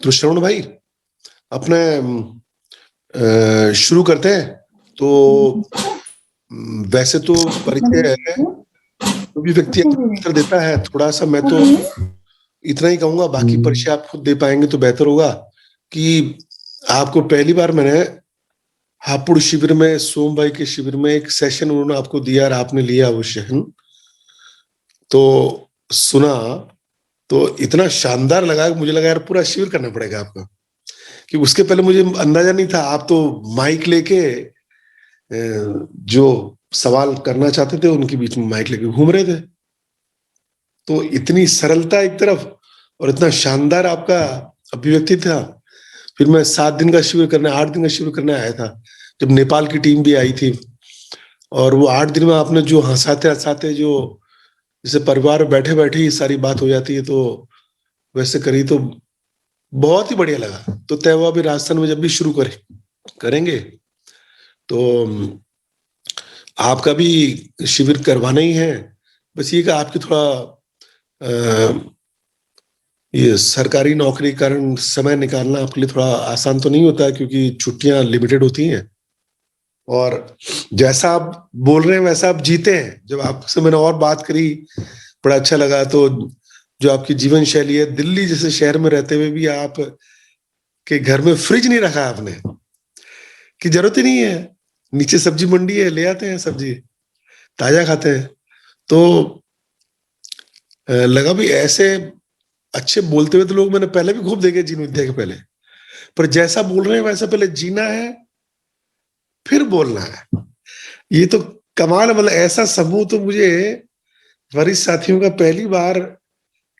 तो श्रवण भाई, अपने शुरू करते हैं। तो वैसे तो परिचय है, जो भी व्यक्ति उत्तर देता है, थोड़ा सा मैं तो इतना ही कहूंगा, बाकी परिचय आप खुद दे पाएंगे तो बेहतर होगा। कि आपको पहली बार मैंने हापुड़ शिविर में, सोम भाई के शिविर में एक सेशन उन्होंने आपको दिया और आपने लिया वो सेशन, तो सुना तो इतना शानदार लगा कि मुझे लगा यार पूरा शिविर करना पड़ेगा आपका। कि उसके पहले मुझे अंदाजा नहीं था, आप तो माइक लेके जो सवाल करना चाहते थे उनके बीच में माइक लेके घूम रहे थे। तो इतनी सरलता एक तरफ और इतना शानदार आपका अभिव्यक्ति था। फिर मैं 7 दिन का शिविर करने, 8 दिन का शिविर करने आया था, जब नेपाल की टीम भी आई थी। और वो 8 दिन में आपने जो हंसाते हंसाते, जो जैसे परिवार में बैठे बैठे ही सारी बात हो जाती है, तो वैसे करी तो बहुत ही बढ़िया लगा। तो तय हुआ भी राजस्थान में जब भी शुरू करेंगे तो आपका भी शिविर करवाना ही है। बस ये कि आपकी थोड़ा ये सरकारी नौकरी के कारण समय निकालना आपके लिए थोड़ा आसान तो नहीं होता है, क्योंकि छुट्टियां लिमिटेड होती हैं। और जैसा आप बोल रहे हैं वैसा आप जीते हैं। जब आपसे मैंने और बात करी, बड़ा अच्छा लगा। तो जो आपकी जीवन शैली है, दिल्ली जैसे शहर में रहते हुए भी आप के घर में फ्रिज नहीं रखा आपने, की जरूरत ही नहीं है। नीचे सब्जी मंडी है, ले आते हैं सब्जी, ताजा खाते हैं। तो लगा भी ऐसे अच्छे बोलते हुए तो लोग मैंने पहले भी खूब देखे जीवन विद्या के पहले, पर जैसा बोल रहे हैं वैसा पहले जीना है फिर बोलना है। ये तो कमाल है। मतलब ऐसा समूह तो मुझे वरिष्ठ साथियों का पहली बार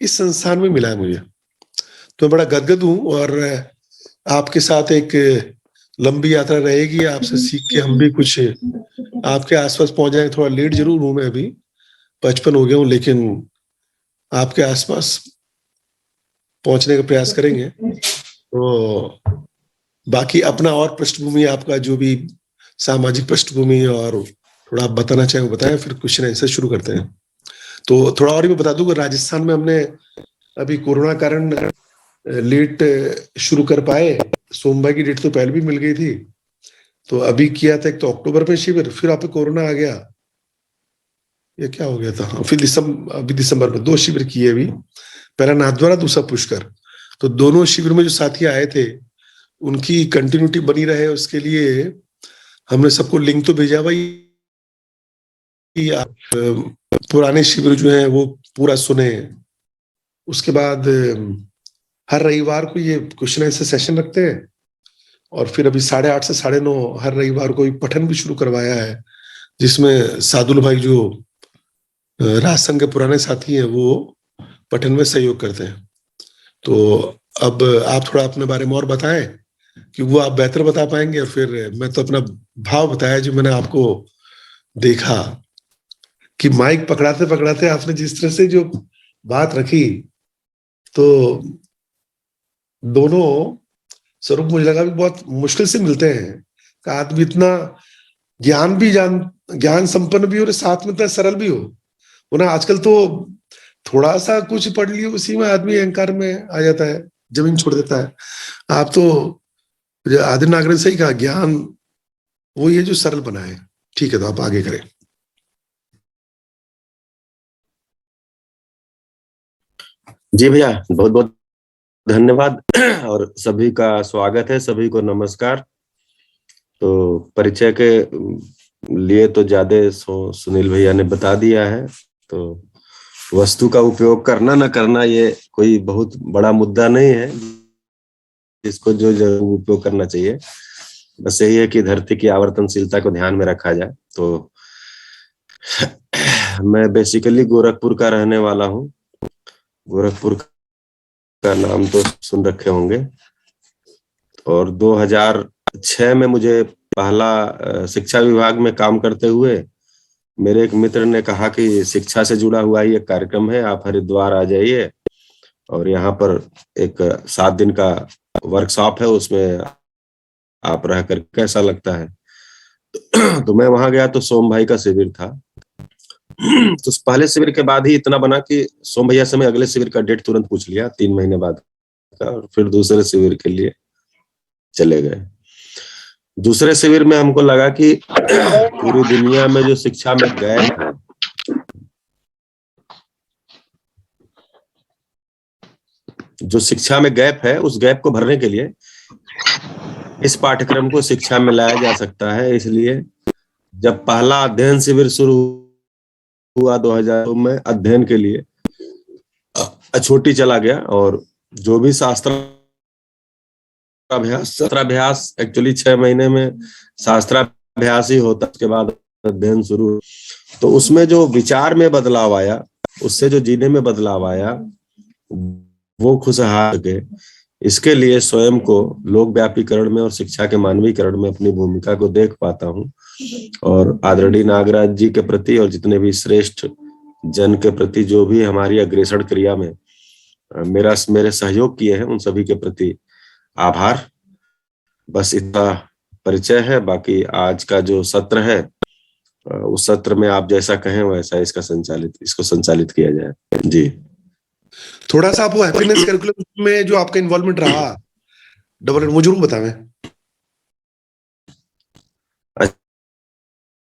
इस संस्थान में मिला है मुझे। तो मैं बड़ा गदगद हूं। और आपके साथ एक लंबी यात्रा रहेगी। आपसे सीख के हम भी कुछ आपके आसपास पहुंच जाएंगे। थोड़ा लेट जरूर हूं मैं, अभी 55 हो गया हूं, लेकिन आपके आसपास पहुंचने का प्रयास करेंगे। तो बाकी अपना और पृष्ठभूमि, आपका जो भी सामाजिक पृष्ठभूमि और थोड़ा आप बताना चाहें बताएं, फिर क्वेश्चन आंसर शुरू करते हैं। तो थोड़ा और भी बता दूं कि राजस्थान में हमने अभी कोरोना कारण लेट शुरू कर पाए। सोमवार की डेट तो पहले भी मिल गई थी, तो अभी किया था एक तो अक्टूबर में शिविर, फिर आप कोरोना आ गया। ये क्या हो गया था, फिर अभी दिसंबर में 2 शिविर किए अभी, पहला नाथद्वारा, दूसरा पुष्कर। तो दोनों शिविर में जो साथी आए थे उनकी कंटिन्यूटी बनी रहे, उसके लिए हमने सबको लिंक तो भेजा भाई, आप पुराने शिविर जो हैं वो पूरा सुने। उसके बाद हर रविवार को ये क्वेश्चन आंसर सेशन रखते हैं। और फिर अभी 8:30 से 9:30 हर रविवार को पठन भी शुरू करवाया है, जिसमें सादुल भाई जो राजसंघ के पुराने साथी हैं वो पठन में सहयोग करते हैं। तो अब आप थोड़ा अपने बारे में और बताएं, कि वो आप बेहतर बता पाएंगे। और फिर मैं तो अपना भाव बताया जो मैंने आपको देखा, कि माइक पकड़ाते पकड़ाते आपने जिस तरह से जो बात रखी, तो दोनों स्वरूप मुझे लगा भी बहुत मुश्किल से मिलते हैं। कि आदमी इतना ज्ञान संपन्न भी हो और साथ में इतना सरल भी हो ना। आजकल तो थोड़ा सा कुछ पढ़ लियो उसी में आदमी अहंकार में आ जाता है, जमीन छोड़ देता है। आप तो आदि नागरिक से ही कहा, ज्ञान वो ये जो सरल बनाए। ठीक है, तो आप आगे करें। जी भैया, बहुत बहुत धन्यवाद और सभी का स्वागत है, सभी को नमस्कार। तो परिचय के लिए तो ज्यादा सुनील भैया ने बता दिया है। तो वस्तु का उपयोग करना न करना ये कोई बहुत बड़ा मुद्दा नहीं है, जिसको जो जरूर उपयोग करना चाहिए। बस यही है कि धरती की आवर्तनशीलता को ध्यान में रखा जाए। तो मैं बेसिकली गोरखपुर का रहने वाला हूँ। गोरखपुर का नाम तो सुन रखे होंगे। और 2006 में मुझे पहला शिक्षा विभाग में काम करते हुए मेरे एक मित्र ने कहा कि शिक्षा से जुड़ा हुआ ये कार्यक्रम है, आप हरिद्वार आ जाइए और यहाँ पर एक 7 दिन का वर्कशॉप है, उसमें आप रहकर कैसा लगता है। तो मैं वहां गया तो सोम भाई का शिविर था। तो पहले शिविर के बाद ही इतना बना कि सोम भैया से मैं अगले शिविर का डेट तुरंत पूछ लिया 3 महीने बाद और फिर दूसरे शिविर के लिए चले गए। दूसरे शिविर में हमको लगा कि पूरी दुनिया में जो शिक्षा में गैप है, उस गैप को भरने के लिए इस पाठ्यक्रम को शिक्षा में लाया जा सकता है। इसलिए जब पहला अध्ययन शिविर शुरू हुआ 2000 में, अध्ययन के लिए अछोटी चला गया और जो भी शास्त्राभ्यास एक्चुअली 6 महीने में शास्त्राभ्यास ही होता, उसके बाद अध्ययन शुरू। तो उसमें जो विचार में बदलाव आया, उससे जो जीने में बदलाव आया, वो खुशहाल के इसके लिए स्वयं को लोक व्यापीकरण में और शिक्षा के मानवीकरण में अपनी भूमिका को देख पाता हूँ। और आदरणीय नागराज जी के प्रति और जितने भी श्रेष्ठ जन के प्रति जो भी हमारी अग्रेसर क्रिया में मेरे सहयोग किए हैं, उन सभी के प्रति आभार। बस इतना परिचय है। बाकी आज का जो सत्र है, उस सत्र में आप जैसा कहें वैसा इसको संचालित किया जाए। जी, थोड़ा सा आप वो हैप्पीनेस करिकुलम में जो आपका इन्वॉल्वमेंट रहा, डबल मुझे बतावें।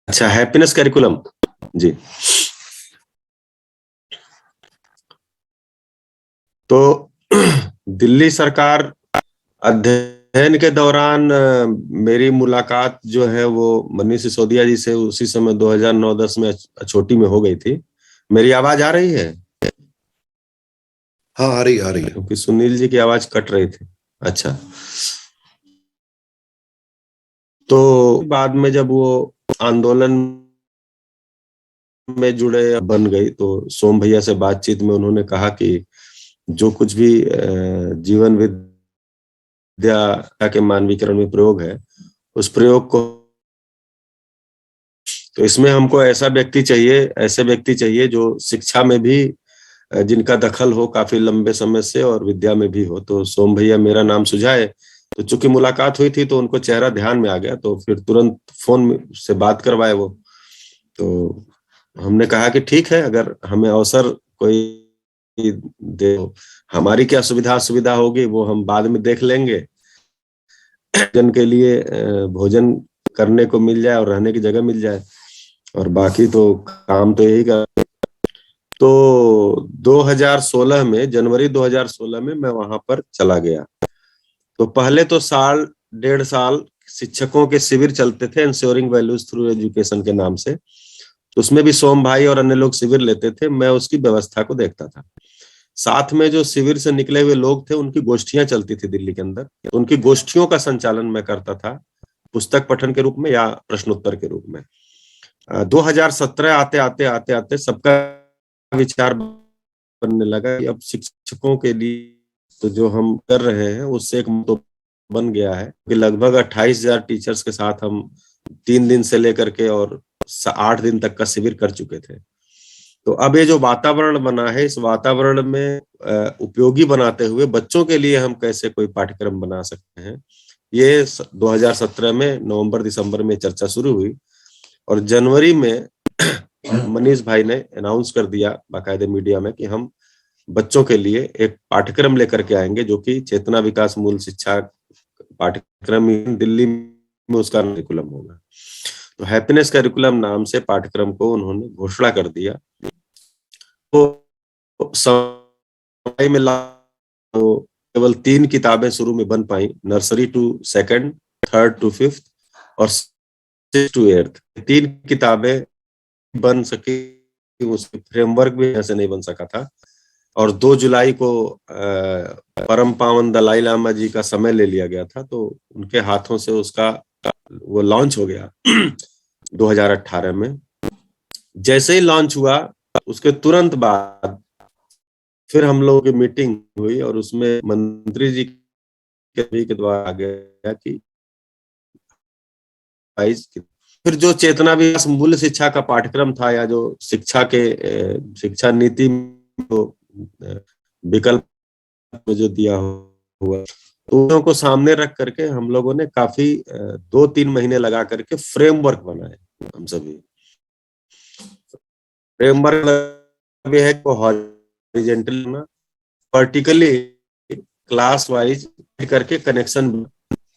अच्छा, हैप्पीनेस करिकुलम, जी। तो दिल्ली सरकार अध्ययन के दौरान मेरी मुलाकात जो है वो मनीष सिसोदिया जी से उसी समय 2009-10 में अछोटी में हो गई थी। मेरी आवाज आ रही है? हाँ, आ रही है। क्योंकि सुनील जी की आवाज कट रही थी। अच्छा, तो बाद में जब वो आंदोलन में जुड़े बन गई, तो सोम भैया से बातचीत में उन्होंने कहा कि जो कुछ भी जीवन विद्या के मानवीकरण में प्रयोग है, उस प्रयोग को, तो इसमें हमको ऐसे व्यक्ति चाहिए जो शिक्षा में भी जिनका दखल हो काफी लंबे समय से और विद्या में भी हो। तो सोम भैया मेरा नाम सुझाए। तो चूंकि मुलाकात हुई थी तो उनको चेहरा ध्यान में आ गया, तो फिर तुरंत फोन से बात करवाए वो। तो हमने कहा कि ठीक है, अगर हमें अवसर कोई दे, हमारी क्या सुविधा होगी वो हम बाद में देख लेंगे। जन के लिए भोजन करने को मिल जाए और रहने की जगह मिल जाए, और बाकी तो काम तो यही कर। तो 2016 में, जनवरी 2016 में मैं वहां पर चला गया। तो पहले तो साल 1.5 साल शिक्षकों के शिविर चलते थे, इंश्योरिंग वैल्यूज थ्रू एजुकेशन के नाम से। तो उसमें भी सोम भाई और अन्य लोग शिविर लेते थे, मैं उसकी व्यवस्था को देखता था। साथ में जो शिविर से निकले हुए लोग थे, उनकी गोष्ठियां चलती थी दिल्ली के अंदर, तो उनकी गोष्ठियों का संचालन मैं करता था, पुस्तक पठन के रूप में या प्रश्नोत्तर के रूप में। 2017 आते सबका विचार बनने लगा कि अब शिक्षकों के लिए तो जो हम कर रहे हैं उससे एक तो बन गया है कि लगभग 28,000 टीचर्स के साथ हम 3 दिन से लेकर के और 8 दिन तक का शिविर कर चुके थे। तो अब ये जो वातावरण बना है, इस वातावरण में उपयोगी बनाते हुए बच्चों के लिए हम कैसे कोई पाठ्यक्रम बना सकते हैं, ये 2017 में नवंबर दिसंबर में चर्चा शुरू हुई। और जनवरी में मनीष भाई ने अनाउंस कर दिया बाकायदे मीडिया में कि हम बच्चों के लिए एक पाठ्यक्रम लेकर के आएंगे, जो कि चेतना विकास मूल शिक्षा पाठ्यक्रम दिल्ली में उसका करिकुलम होगा। तो हैप्पीनेस करिकुलम नाम से पाठ्यक्रम को उन्होंने घोषणा कर दिया। तो समय में तो केवल 3 किताबें शुरू में बन पाई, nursery to 2nd, 3rd to 5th और 6th to 8th। 3 किताबें बन सकी, उसके फ्रेमवर्क भी ऐसे नहीं बन सका था। और 2 जुलाई को परम पावन दलाई लामा जी का समय ले लिया गया था, तो उनके हाथों से उसका वो लॉन्च हो गया 2018 में। जैसे ही लॉन्च हुआ उसके तुरंत बाद फिर हम लोगों की मीटिंग हुई और उसमें मंत्री जी के द्वारा आ गया कि फिर जो चेतना विकास मूल्य शिक्षा का पाठ्यक्रम था, या जो शिक्षा नीति विकल्प जो दिया हुआ, तो उन को सामने रख करके हम लोगों ने काफी 2-3 महीने लगा करके फ्रेमवर्क बनाए। हम सभी फ्रेमवर्क भी है, हॉरिजॉन्टल वर्टिकली क्लास वाइज करके कनेक्शन,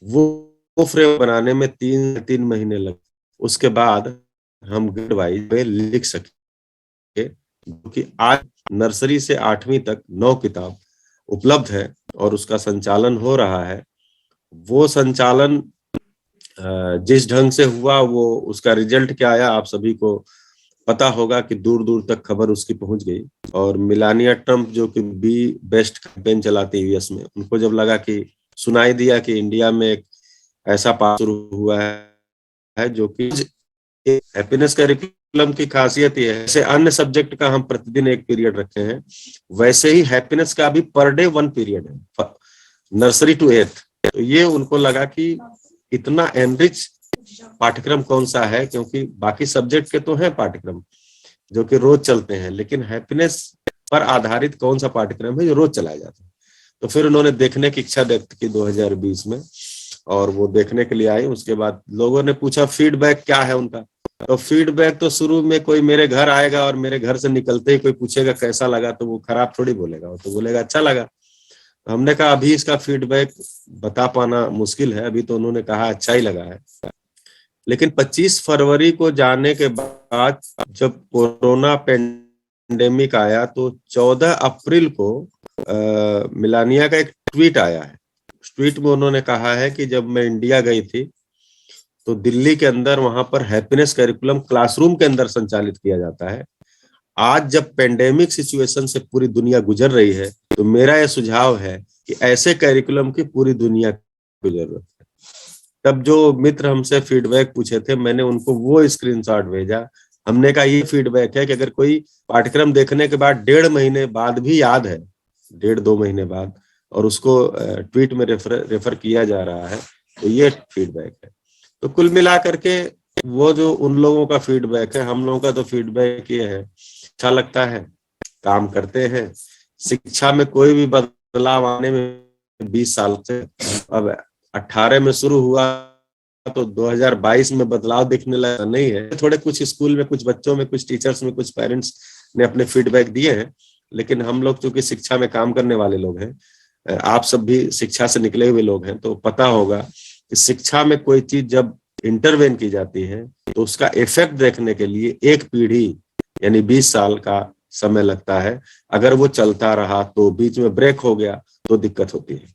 वो फ्रेम बनाने में 3 महीने लगे। उसके बाद हम ग्रेड वाइज में लिख सके, क्योंकि आज नर्सरी से 8वीं तक 9 किताब उपलब्ध है और उसका संचालन हो रहा है। वो संचालन जिस ढंग से हुआ, वो उसका रिजल्ट क्या आया आप सभी को पता होगा कि दूर दूर तक खबर उसकी पहुंच गई। और मिलानिया ट्रम्प जो कि बी बेस्ट कैंपेन चलाते हैं यूएस में, उनको जब लगा कि सुनाई दिया कि इंडिया में एक ऐसा पास शुरू हुआ है जो कि हैप्पीनेस करिकुलम की खासियत ये है, जैसे अन्य सब्जेक्ट का हम प्रतिदिन एक पीरियड रखे हैं, वैसे ही हैप्पीनेस का भी पर डे 1 पीरियड है, नर्सरी टू 8th। तो ये उनको लगा कि इतना एनरिच पाठ्यक्रम कौन सा है, क्योंकि बाकी सब्जेक्ट के तो हैं पाठ्यक्रम जो कि रोज चलते हैं, लेकिन हैप्पीनेस पर आधारित कौन सा पाठ्यक्रम है जो रोज चलाया जाता है। तो फिर उन्होंने देखने की इच्छा व्यक्त की 2020 में, और वो देखने के लिए आई। उसके बाद लोगों ने पूछा फीडबैक क्या है उनका। तो फीडबैक तो शुरू में कोई मेरे घर आएगा और मेरे घर से निकलते ही कोई पूछेगा कैसा लगा, तो वो खराब थोड़ी बोलेगा, वो तो बोलेगा अच्छा लगा। तो हमने कहा अभी इसका फीडबैक बता पाना मुश्किल है, अभी तो उन्होंने कहा अच्छा ही लगा है। लेकिन 25 फरवरी को जाने के बाद जब कोरोना पेंडेमिक आया, तो 14 अप्रैल को मिलानिया का एक ट्वीट आया है। ट्वीट में उन्होंने कहा है कि जब मैं इंडिया गई थी तो दिल्ली के अंदर वहां पर हैप्पीनेस करिकुलम क्लासरूम के अंदर संचालित किया जाता है। आज जब पेंडेमिक सिचुएशन से पूरी दुनिया गुजर रही है, तो मेरा यह सुझाव है कि ऐसे करिकुलम की पूरी दुनिया को जरूरत है। तब जो मित्र हमसे फीडबैक पूछे थे, मैंने उनको वो स्क्रीनशॉट भेजा। हमने कहा ये फीडबैक है कि अगर कोई पाठ्यक्रम देखने के बाद 1.5 महीने बाद भी याद है, 1.5-2 महीने बाद, और उसको ट्वीट में रेफर किया जा रहा है, तो ये फीडबैक है। तो कुल मिला करके वो जो उन लोगों का फीडबैक है, हम लोगों का तो फीडबैक ये है, अच्छा लगता है, काम करते हैं। शिक्षा में कोई भी बदलाव आने में 20 साल से, अब 18 में शुरू हुआ तो 2022 में बदलाव दिखने लगा नहीं है। थोड़े कुछ स्कूल में, कुछ बच्चों में, कुछ टीचर्स में, कुछ पेरेंट्स ने अपने फीडबैक दिए हैं, लेकिन हम लोग चूंकि शिक्षा में काम करने वाले लोग हैं, आप सब भी शिक्षा से निकले हुए लोग हैं, तो पता होगा कि शिक्षा में कोई चीज जब इंटरवेन की जाती है तो उसका इफेक्ट देखने के लिए एक पीढ़ी यानी 20 साल का समय लगता है। अगर वो चलता रहा तो बीच में ब्रेक हो गया तो दिक्कत होती है।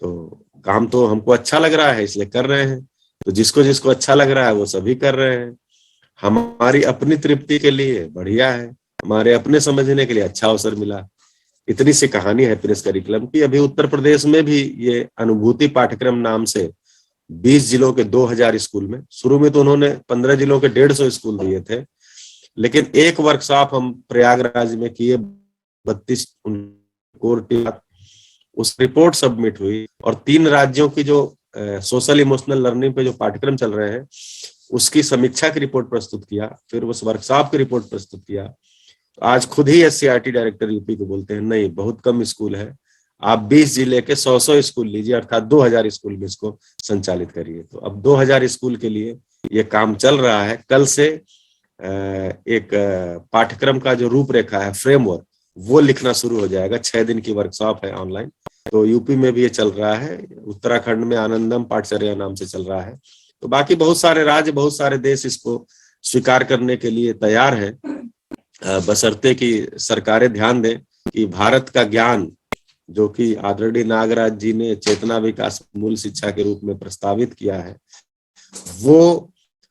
तो काम तो हमको अच्छा लग रहा है इसलिए कर रहे हैं, तो जिसको जिसको अच्छा लग रहा है वो सभी कर रहे हैं। हमारी अपनी तृप्ति के लिए बढ़िया है, हमारे अपने समझने के लिए अच्छा अवसर मिला। इतनी सी कहानी है हैप्पीनेस करिकुलम की। अभी उत्तर प्रदेश में भी ये अनुभूति पाठ्यक्रम नाम से 20 जिलों के 2000 स्कूल में, शुरू में तो उन्होंने 15 जिलों के 150 स्कूल दिए थे, लेकिन एक वर्कशॉप हम प्रयागराज में किए, 32 उस रिपोर्ट सबमिट हुई, और 3 राज्यों की जो सोशल इमोशनल लर्निंग पे जो पाठ्यक्रम चल रहे हैं उसकी समीक्षा की रिपोर्ट प्रस्तुत किया, फिर उस वर्कशॉप की रिपोर्ट प्रस्तुत किया। तो आज खुद ही एससीईआरटी डायरेक्टर यूपी को बोलते हैं नहीं बहुत कम स्कूल है, आप 20 जिले के 100 स्कूल लीजिए, अर्थात 2000 स्कूल में इसको संचालित करिए। तो अब 2000 स्कूल के लिए ये काम चल रहा है। कल से एक पाठ्यक्रम का जो रूपरेखा है, फ्रेमवर्क, वो लिखना शुरू हो जाएगा। 6 दिन की वर्कशॉप है ऑनलाइन। तो यूपी में भी ये चल रहा है, उत्तराखंड में आनंदम पाठचर्या नाम से चल रहा है। तो बाकी बहुत सारे राज्य, बहुत सारे देश इसको स्वीकार करने के लिए तैयार है, बशर्ते कि सरकारें ध्यान दें कि भारत का ज्ञान, जो कि आदरणीय नागराज जी ने चेतना विकास मूल शिक्षा के रूप में प्रस्तावित किया है, वो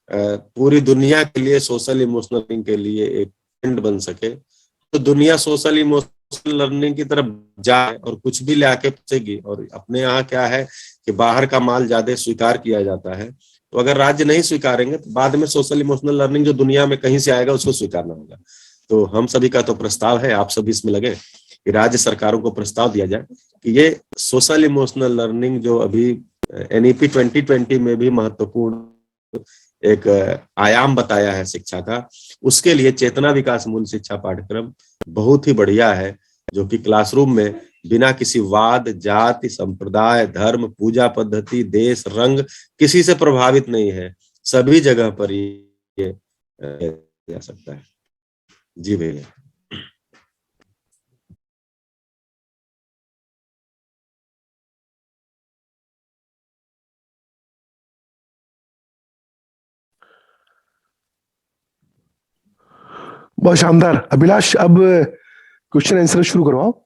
पूरी दुनिया के लिए सोशल इमोशनल लर्निंग के लिए एक ट्रेंड बन सके। तो दुनिया सोशल इमोशनल लर्निंग की तरफ जाए और कुछ भी लाके पूछेगी। और अपने यहाँ क्या है कि बाहर का माल ज्यादा स्वीकार किया जाता है, तो अगर राज्य नहीं स्वीकारेंगे तो बाद में सोशल इमोशनल लर्निंग जो दुनिया में कहीं से आएगा उसको स्वीकारना होगा। तो हम सभी का तो प्रस्ताव है, आप सभी इसमें लगे कि राज्य सरकारों को प्रस्ताव दिया जाए कि ये सोशल इमोशनल लर्निंग जो अभी एनईपी 2020 में भी महत्वपूर्ण एक आयाम बताया है शिक्षा का, उसके लिए चेतना विकास मूल शिक्षा पाठ्यक्रम बहुत ही बढ़िया है, जो कि क्लासरूम में बिना किसी वाद, जाति, संप्रदाय, धर्म, पूजा पद्धति, देश, रंग किसी से प्रभावित नहीं है, सभी जगह पर ये जा सकता है। जी भैया। बहुत शानदार। अभिलाष, अब क्वेश्चन आंसर शुरू करो आप।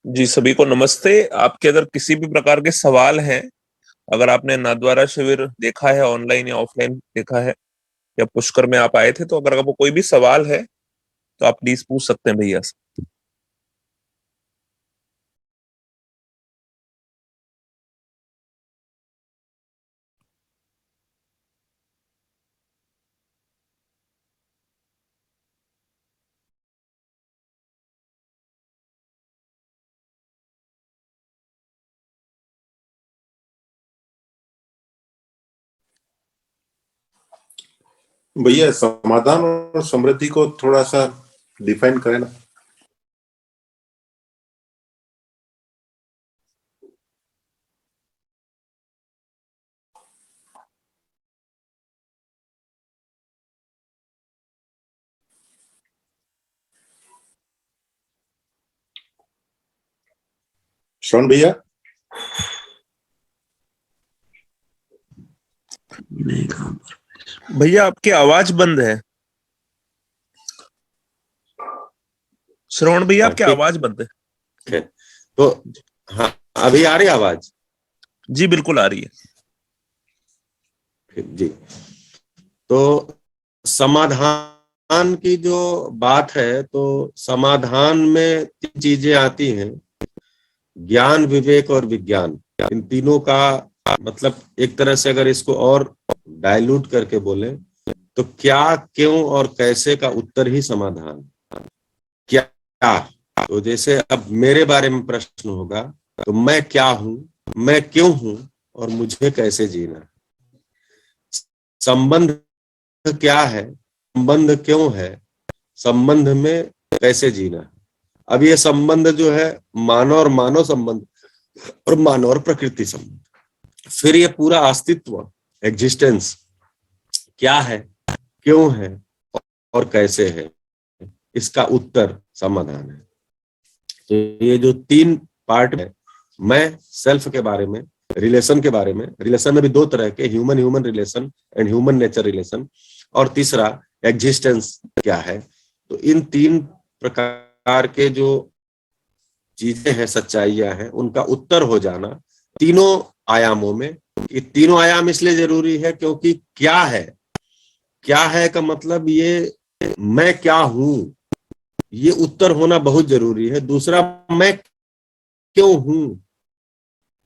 जी, सभी को नमस्ते। आपके अगर किसी भी प्रकार के सवाल हैं, अगर आपने नाथद्वारा शिविर देखा है, ऑनलाइन या ऑफलाइन देखा है, या पुष्कर में आप आए थे, तो अगर आपको कोई भी सवाल है तो आप प्लीज पूछ सकते हैं भैया से। भैया समाधान और समृद्धि को थोड़ा सा डिफाइन करें ना। श्रवण भैया, भैया आपकी आवाज बंद है। श्रवण भैया आपकी आवाज बंद है। तो हाँ, अभी आ रही आवाज? जी बिल्कुल आ रही है जी। तो समाधान की जो बात है, तो समाधान में तीन चीजें आती हैं, ज्ञान, विवेक और विज्ञान। इन तीनों का मतलब एक तरह से अगर इसको और डाइल्यूट करके बोले तो क्या, क्यों और कैसे का उत्तर ही समाधान। क्या, तो जैसे अब मेरे बारे में प्रश्न होगा तो मैं क्या हूं, मैं क्यों हूं और मुझे कैसे जीना। संबंध क्या है, संबंध क्यों है, संबंध में कैसे जीना। अब ये संबंध जो है मानव और मानव संबंध और मानव और प्रकृति संबंध, फिर ये पूरा अस्तित्व, एग्जिस्टेंस क्या है, क्यों है और कैसे है, इसका उत्तर समाधान है। तो ये जो तीन पार्ट है, मैं सेल्फ के बारे में, रिलेशन के बारे में, रिलेशन में भी दो तरह के, human human relation and human nature relation, और तीसरा एग्जिस्टेंस क्या है। तो इन तीन प्रकार के जो चीजें हैं, सच्चाइयां हैं, उनका उत्तर हो जाना तीनों आयामों में। ये तीनों आयाम इसलिए जरूरी है क्योंकि क्या है का मतलब ये मैं क्या हूं, ये उत्तर होना बहुत जरूरी है। दूसरा, मैं क्यों हूं,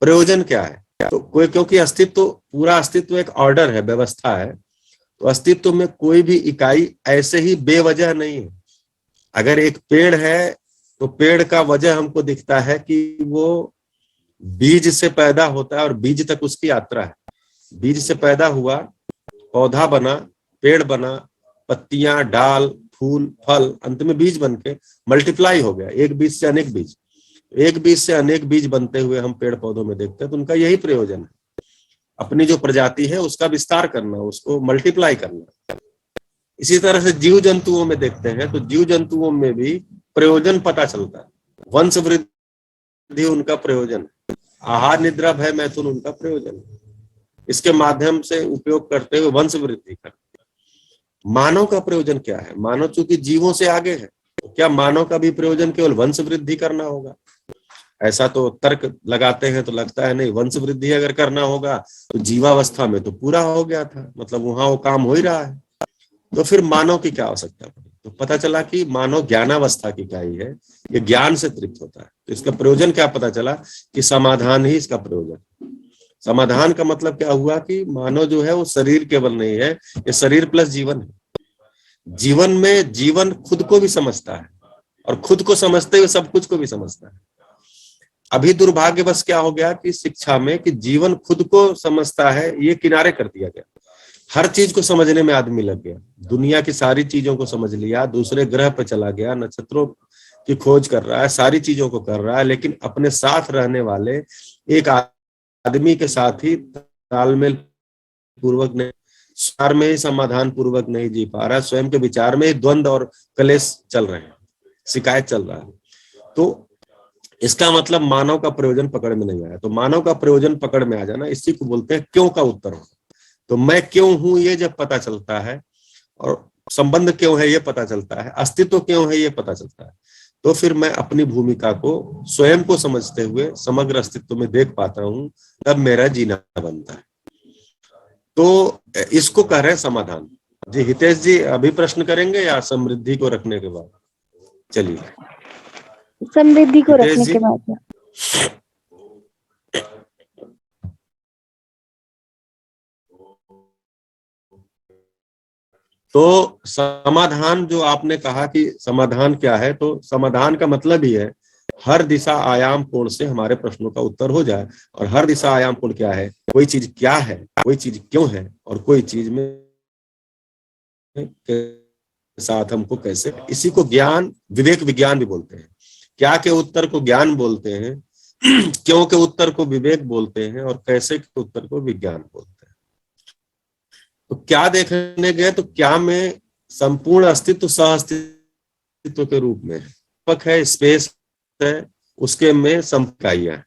प्रयोजन क्या है। तो कोई, क्योंकि अस्तित्व, पूरा अस्तित्व एक ऑर्डर है, व्यवस्था है, तो अस्तित्व में कोई भी इकाई ऐसे ही बेवजह नहीं है। अगर एक पेड़ है तो पेड़ का वजह हमको दिखता है कि वो बीज से पैदा होता है और बीज तक उसकी यात्रा है। बीज से पैदा हुआ, पौधा बना, पेड़ बना, पत्तियां, डाल, फूल, फल, अंत में बीज बन के मल्टीप्लाई हो गया। एक बीज से अनेक बीज, एक बीज से अनेक बीज बनते हुए हम पेड़ पौधों में देखते हैं। तो उनका यही प्रयोजन है, अपनी जो प्रजाति है उसका विस्तार करना, उसको मल्टीप्लाई करना। इसी तरह से जीव जंतुओं में देखते हैं तो जीव जंतुओं में भी प्रयोजन पता चलता है। वंश वृद्धि उनका प्रयोजन है, आहार निद्रा भय मैथुन उनका प्रयोजन है। इसके माध्यम से उपयोग करते हुए वंश वृद्धि करते हैं। मानव का प्रयोजन क्या है? मानव चूंकि जीवों से आगे है, तो क्या मानव का भी प्रयोजन केवल वंश वृद्धि करना होगा? ऐसा तो तर्क लगाते हैं तो लगता है नहीं, वंश वृद्धि अगर करना होगा तो जीवावस्था में तो पूरा हो गया था, मतलब वहां वो काम हो ही रहा है। तो फिर मानव की क्या आवश्यकता पड़ी? तो पता चला कि मानव ज्ञानावस्था की इकाई है, ये ज्ञान से तृप्त होता है। तो इसका प्रयोजन क्या पता चला कि समाधान ही इसका प्रयोजन। समाधान का मतलब क्या हुआ कि मानव जो है वो शरीर केवल नहीं है, ये शरीर प्लस जीवन है। जीवन में जीवन खुद को भी समझता है और खुद को समझते हुए सब कुछ को भी समझता है। अभी दुर्भाग्य बस क्या हो गया कि शिक्षा में कि जीवन खुद को समझता है ये किनारे कर दिया गया। हर चीज को समझने में आदमी लग गया, दुनिया की सारी चीजों को समझ लिया, दूसरे ग्रह पर चला गया, नक्षत्रों की खोज कर रहा है, सारी चीजों को कर रहा है, लेकिन अपने साथ रहने वाले एक आदमी के साथ ही तालमेल पूर्वक नहीं, विचार में ही समाधान पूर्वक नहीं जी पा रहा, स्वयं के विचार में ही द्वंद्व और कलेश चल रहे हैं, शिकायत चल रहा है। तो इसका मतलब मानव का प्रयोजन पकड़ में नहीं आया। तो मानव का प्रयोजन पकड़ में आ जाना, इसी को बोलते हैं क्यों का उत्तर हो। तो मैं क्यों हूं ये जब पता चलता है और संबंध क्यों है ये पता चलता है, अस्तित्व क्यों है ये पता चलता है, तो फिर मैं अपनी भूमिका को स्वयं को समझते हुए समग्र अस्तित्व में देख पाता हूं, तब मेरा जीना बनता है। तो इसको कह रहे हैं समाधान। जी हितेश जी अभी प्रश्न करेंगे या समृद्धि को रखने के बाद? चलिए समृद्धि को हितेश रखने जी। के बाद। तो समाधान जो आपने कहा कि समाधान क्या है, तो समाधान का मतलब ही है हर दिशा आयाम कोण से हमारे प्रश्नों का उत्तर हो जाए। और हर दिशा आयाम कोण क्या है, कोई चीज क्या है, कोई चीज क्यों है, और कोई चीज में के साथ हमको कैसे, इसी को ज्ञान विवेक विज्ञान भी बोलते हैं। क्या के उत्तर को ज्ञान बोलते हैं, क्यों के उत्तर को विवेक बोलते हैं, और कैसे के उत्तर को विज्ञान बोलते हैं। तो क्या देखने गए, तो क्या में संपूर्ण अस्तित्व सह अस्तित्व के रूप में है, स्पेस है, उसके में इकाइयां हैं।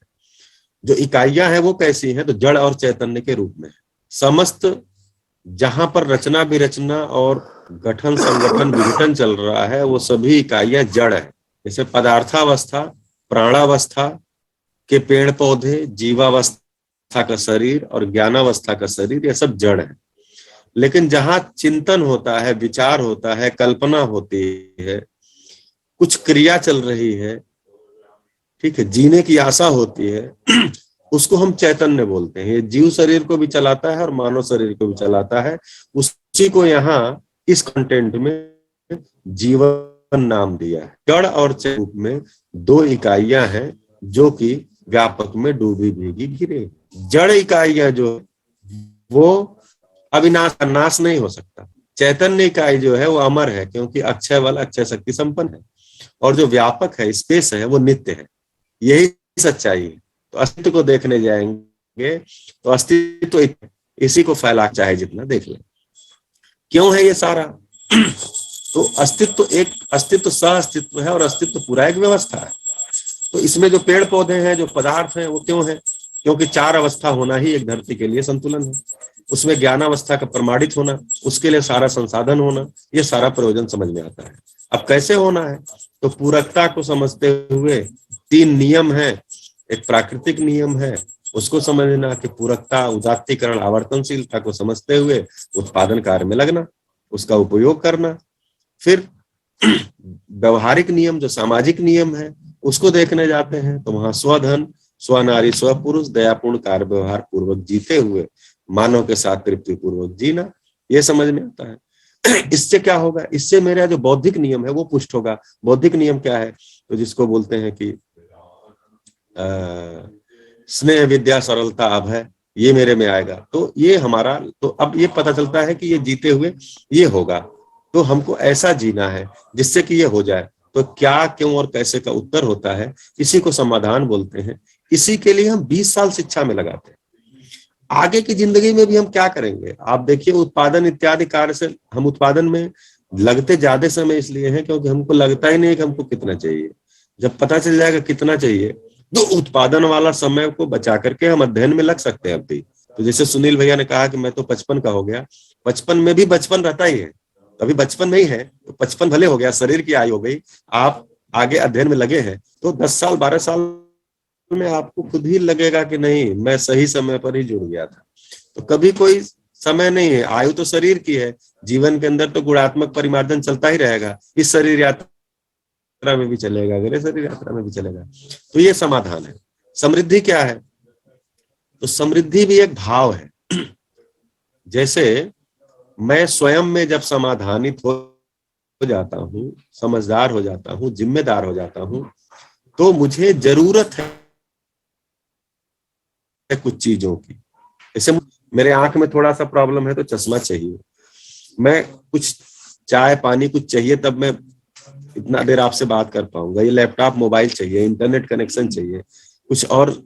जो इकाइयां हैं वो कैसी हैं, तो जड़ और चैतन्य के रूप में। समस्त जहां पर रचना विरचना और गठन संगठन विघटन चल रहा है, वो सभी इकाइयां जड़ है। जैसे पदार्थावस्था, प्राणावस्था के पेड़ पौधे, जीवावस्था का शरीर और ज्ञानावस्था का शरीर, ये सब जड़ है। लेकिन जहां चिंतन होता है, विचार होता है, कल्पना होती है, कुछ क्रिया चल रही है, ठीक है, जीने की आशा होती है, उसको हम चैतन्य बोलते हैं। ये जीव शरीर को भी चलाता है और मानव शरीर को भी चलाता है। उसी को यहाँ इस कंटेंट में जीवन नाम दिया है। जड़ और चैतन्य रूप में दो इकाइयां हैं जो कि व्यापक में डूबी भीगी घिरे। जड़ इकाइयां जो वो अविनाश, नाश नहीं हो सकता। चैतन्य इकाई जो है वो अमर है, क्योंकि अक्षय वाला, अक्षय शक्ति संपन्न है। और जो व्यापक है, स्पेस है, वो नित्य है। यही सच्चाई है। तो अस्तित्व को देखने जाएंगे तो अस्तित्व इसी को फैला, चाहे जितना देख ले। क्यों है ये सारा? तो अस्तित्व सह अस्तित्व है, और अस्तित्व पूरा एक व्यवस्था है। तो इसमें जो पेड़ पौधे हैं, जो पदार्थ हैं, वो क्यों है? क्योंकि चार अवस्था होना ही एक धरती के लिए संतुलन है। उसमें ज्ञानावस्था का प्रमाणित होना, उसके लिए सारा संसाधन होना, ये सारा प्रयोजन समझ में आता है। अब कैसे होना है? तो पूरकता को समझते हुए तीन नियम है। एक प्राकृतिक नियम है, उसको समझना कि पूरकता, उदात्तीकरण, आवर्तनशीलता को समझते हुए उत्पादन कार्य में लगना, उसका उपयोग करना। फिर व्यवहारिक नियम, जो सामाजिक नियम है, उसको देखने जाते हैं तो वहां स्वधन, स्वनारी, स्वपुरुष, दयापूर्ण कार्य व्यवहार पूर्वक जीते हुए मानव के साथ तृप्ति पूर्वक जीना, ये समझ में आता है। इससे क्या होगा? इससे मेरा जो बौद्धिक नियम है वो पुष्ट होगा। बौद्धिक नियम क्या है? तो जिसको बोलते हैं कि स्नेह, विद्या, सरलता, अभय, ये मेरे में आएगा। तो ये हमारा, तो अब ये पता चलता है कि ये जीते हुए ये होगा। तो हमको ऐसा जीना है जिससे कि ये हो जाए। तो क्या, क्यों और कैसे का उत्तर होता है, इसी को समाधान बोलते हैं। इसी के लिए हम 20 साल शिक्षा में लगाते हैं। आगे की जिंदगी में भी हम क्या करेंगे? आप देखिए, उत्पादन इत्यादि कार्य से हम उत्पादन में लगते ज्यादा समय इसलिए है क्योंकि हमको लगता ही नहीं कि हमको कितना चाहिए। जब पता चल जाएगा कितना चाहिए, तो उत्पादन वाला समय को बचा करके हम अध्ययन में लग सकते हैं अभी। तो जैसे सुनील भैया ने कहा कि मैं तो 55 का हो गया, 55 में भी बचपन रहता ही है। अभी बचपन नहीं है तो 55 भले हो गया, शरीर की आयु हो गई, आप आगे अध्ययन में लगे हैं, तो 10 साल 12 साल में आपको खुद ही लगेगा कि नहीं, मैं सही समय पर ही जुड़ गया था। तो कभी कोई समय नहीं है। आयु तो शरीर की है, जीवन के अंदर तो गुणात्मक परिमार्जन चलता ही रहेगा। इस शरीर यात्रा में भी चलेगा, अगले शरीर यात्रा में भी चलेगा। तो ये समाधान है। समृद्धि क्या है? तो समृद्धि भी एक भाव है। जैसे मैं स्वयं में जब समाधानित हो जाता हूं, समझदार हो जाता हूं, जिम्मेदार हो जाता हूं, तो मुझे जरूरत है कुछ चीजों की। जैसे मेरे आंख में थोड़ा सा प्रॉब्लम है तो चश्मा चाहिए, मैं कुछ चाय पानी कुछ चाहिए तब मैं इतना देर आपसे बात कर पाऊंगा। ये लैपटॉप मोबाइल चाहिए, इंटरनेट कनेक्शन चाहिए, कुछ और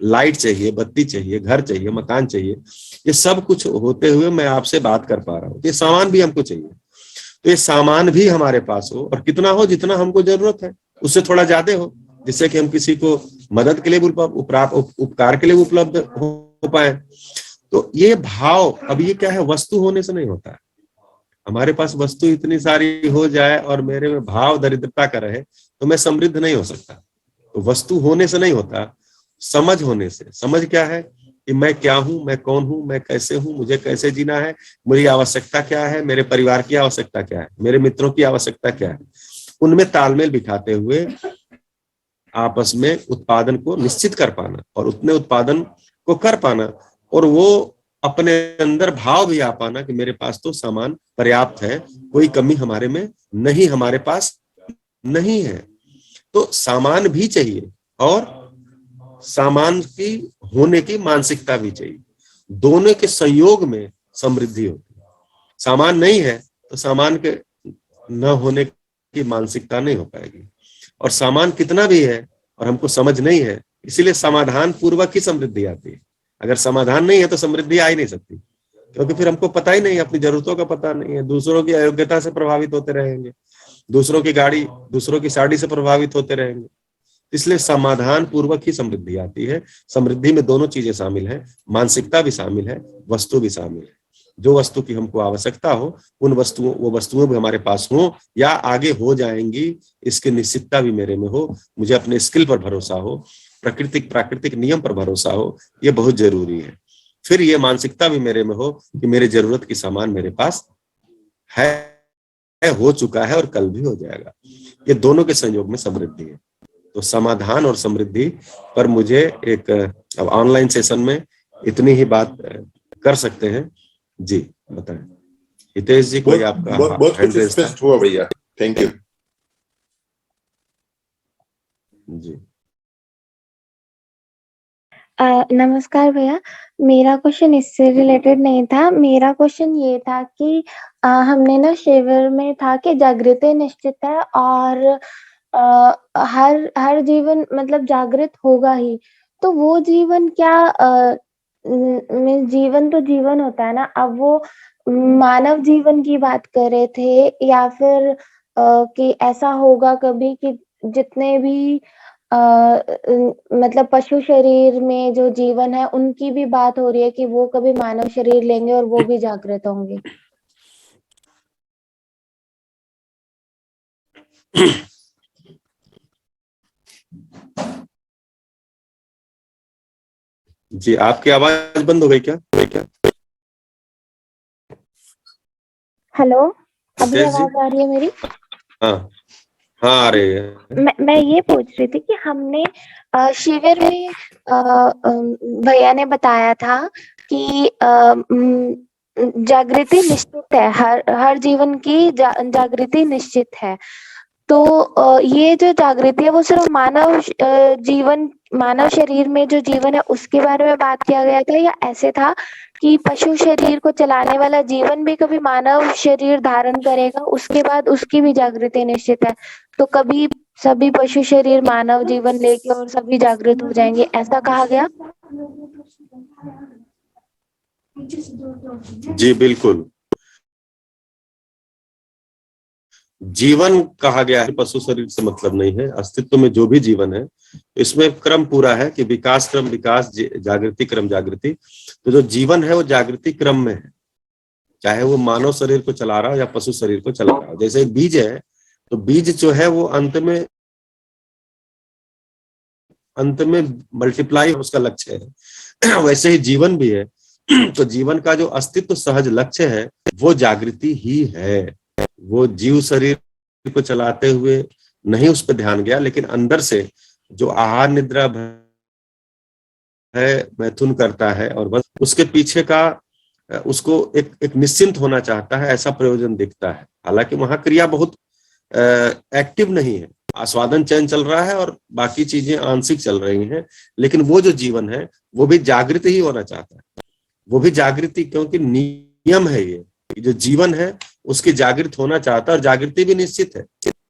लाइट चाहिए, बत्ती चाहिए, घर चाहिए, मकान चाहिए। ये सब कुछ होते हुए मैं आपसे बात कर पा रहा हूँ। ये सामान भी हमको चाहिए। तो ये सामान भी हमारे पास हो, और कितना हो, जितना हमको जरूरत है, उससे थोड़ा ज्यादा हो, जिससे कि हम किसी को मदद के लिए, उपकार के लिए उपलब्ध हो पाए। तो ये भाव, अब ये क्या है, वस्तु होने से नहीं होता है। हमारे पास वस्तु इतनी सारी हो जाए और मेरे में भाव दरिद्रता का रहे तो मैं समृद्ध नहीं हो सकता। तो वस्तु होने से नहीं होता, समझ होने से। समझ क्या है कि मैं क्या हूं, मैं कौन हूं, मैं कैसे हूं, मुझे कैसे जीना है, मेरी आवश्यकता क्या है, मेरे परिवार की आवश्यकता क्या है, मेरे मित्रों की आवश्यकता क्या है, उनमें तालमेल बिठाते हुए आपस में उत्पादन को निश्चित कर पाना और उतने उत्पादन को कर पाना, और वो अपने अंदर भाव भी आ पाना कि मेरे पास तो सामान पर्याप्त है, कोई कमी हमारे में नहीं, हमारे पास नहीं है। तो सामान भी चाहिए और सामान की होने की मानसिकता भी चाहिए। दोनों के संयोग में समृद्धि होती है। सामान नहीं है तो सामान के न होने की मानसिकता नहीं हो पाएगी, और सामान कितना भी है और हमको समझ नहीं है, इसीलिए समाधान पूर्वक ही समृद्धि आती है। अगर समाधान नहीं है तो समृद्धि आ ही नहीं सकती, क्योंकि फिर हमको पता ही नहीं, अपनी जरूरतों का पता नहीं है, दूसरों की अयोग्यता से प्रभावित होते रहेंगे, दूसरों की गाड़ी, दूसरों की साड़ी से प्रभावित होते रहेंगे। इसलिए समाधान पूर्वक ही समृद्धि आती है। समृद्धि में दोनों चीजें शामिल है, मानसिकता भी शामिल है, वस्तु भी शामिल है। जो वस्तु की हमको आवश्यकता हो वो वस्तुएं भी हमारे पास हो या आगे हो जाएंगी, इसकी निश्चितता भी मेरे में हो, मुझे अपने स्किल पर भरोसा हो, प्राकृतिक नियम पर भरोसा हो, ये बहुत जरूरी है। फिर ये मानसिकता भी मेरे में हो कि मेरे जरूरत की सामान मेरे पास है, हो चुका है और कल भी हो जाएगा। ये दोनों के संयोग में समृद्धि है। तो समाधान और समृद्धि पर मुझे एक अब ऑनलाइन सेशन में इतनी ही बात कर सकते हैं। जी बताएं हितेश जी, कोई आपका बहुत कुछ स्पष्ट हुआ भैया, थैंक यू जी। नमस्कार भैया, मेरा क्वेश्चन इससे रिलेटेड नहीं था। मेरा क्वेश्चन ये था कि हमने ना शिविर में था कि जागृति निश्चित है और हर जीवन मतलब जागृत होगा ही। तो वो जीवन क्या जीवन तो जीवन होता है ना, अब वो मानव जीवन की बात कर रहे थे या फिर कि ऐसा होगा कभी कि जितने भी मतलब पशु शरीर में जो जीवन है उनकी भी बात हो रही है कि वो कभी मानव शरीर लेंगे और वो भी जागृत होंगे। जी आपकी आवाज बंद हो गई क्या? हेलो, अभी हितेश जी? आवाज आ रही है मेरी? हाँ हाँ आ रही है। मैं ये पूछ रही थी कि हमने शिविर में भैया ने बताया था कि जागृति निश्चित है, हर जीवन की जागृति निश्चित है। तो ये जो जागृति है वो सिर्फ मानव शरीर में जो जीवन है उसके बारे में बात किया गया था, या ऐसे था कि पशु शरीर को चलाने वाला जीवन भी कभी मानव शरीर धारण करेगा, उसके बाद उसकी भी जागृति निश्चित है। तो कभी सभी पशु शरीर मानव जीवन लेके और सभी जागृत हो जाएंगे, ऐसा कहा गया? जी बिल्कुल, जीवन कहा गया है, पशु शरीर से मतलब नहीं है। अस्तित्व में जो भी जीवन है इसमें क्रम पूरा है कि विकास क्रम विकास, जागृति क्रम जागृति। तो जो जीवन है वो जागृति क्रम में है, चाहे वो मानव शरीर को चला रहा हो या पशु शरीर को चला रहा हो। जैसे एक बीज है तो बीज जो है वो अंत में मल्टीप्लाई उसका लक्ष्य है, वैसे ही जीवन भी है। तो जीवन का जो अस्तित्व सहज लक्ष्य है वो जागृति ही है। वो जीव शरीर को चलाते हुए नहीं उस पर ध्यान गया, लेकिन अंदर से जो आहार निद्रा है मैथुन करता है और बस उसके पीछे का उसको एक निश्चिंत होना चाहता है, ऐसा प्रयोजन दिखता है। हालांकि वहां क्रिया बहुत एक्टिव नहीं है, आस्वादन चयन चल रहा है और बाकी चीजें आंशिक चल रही हैं, लेकिन वो जो जीवन है वो भी जागृत ही होना चाहता है। वो भी जागृति, क्योंकि नियम है ये, जो जीवन है उसकी जागृत होना चाहता है और जागृति भी निश्चित है।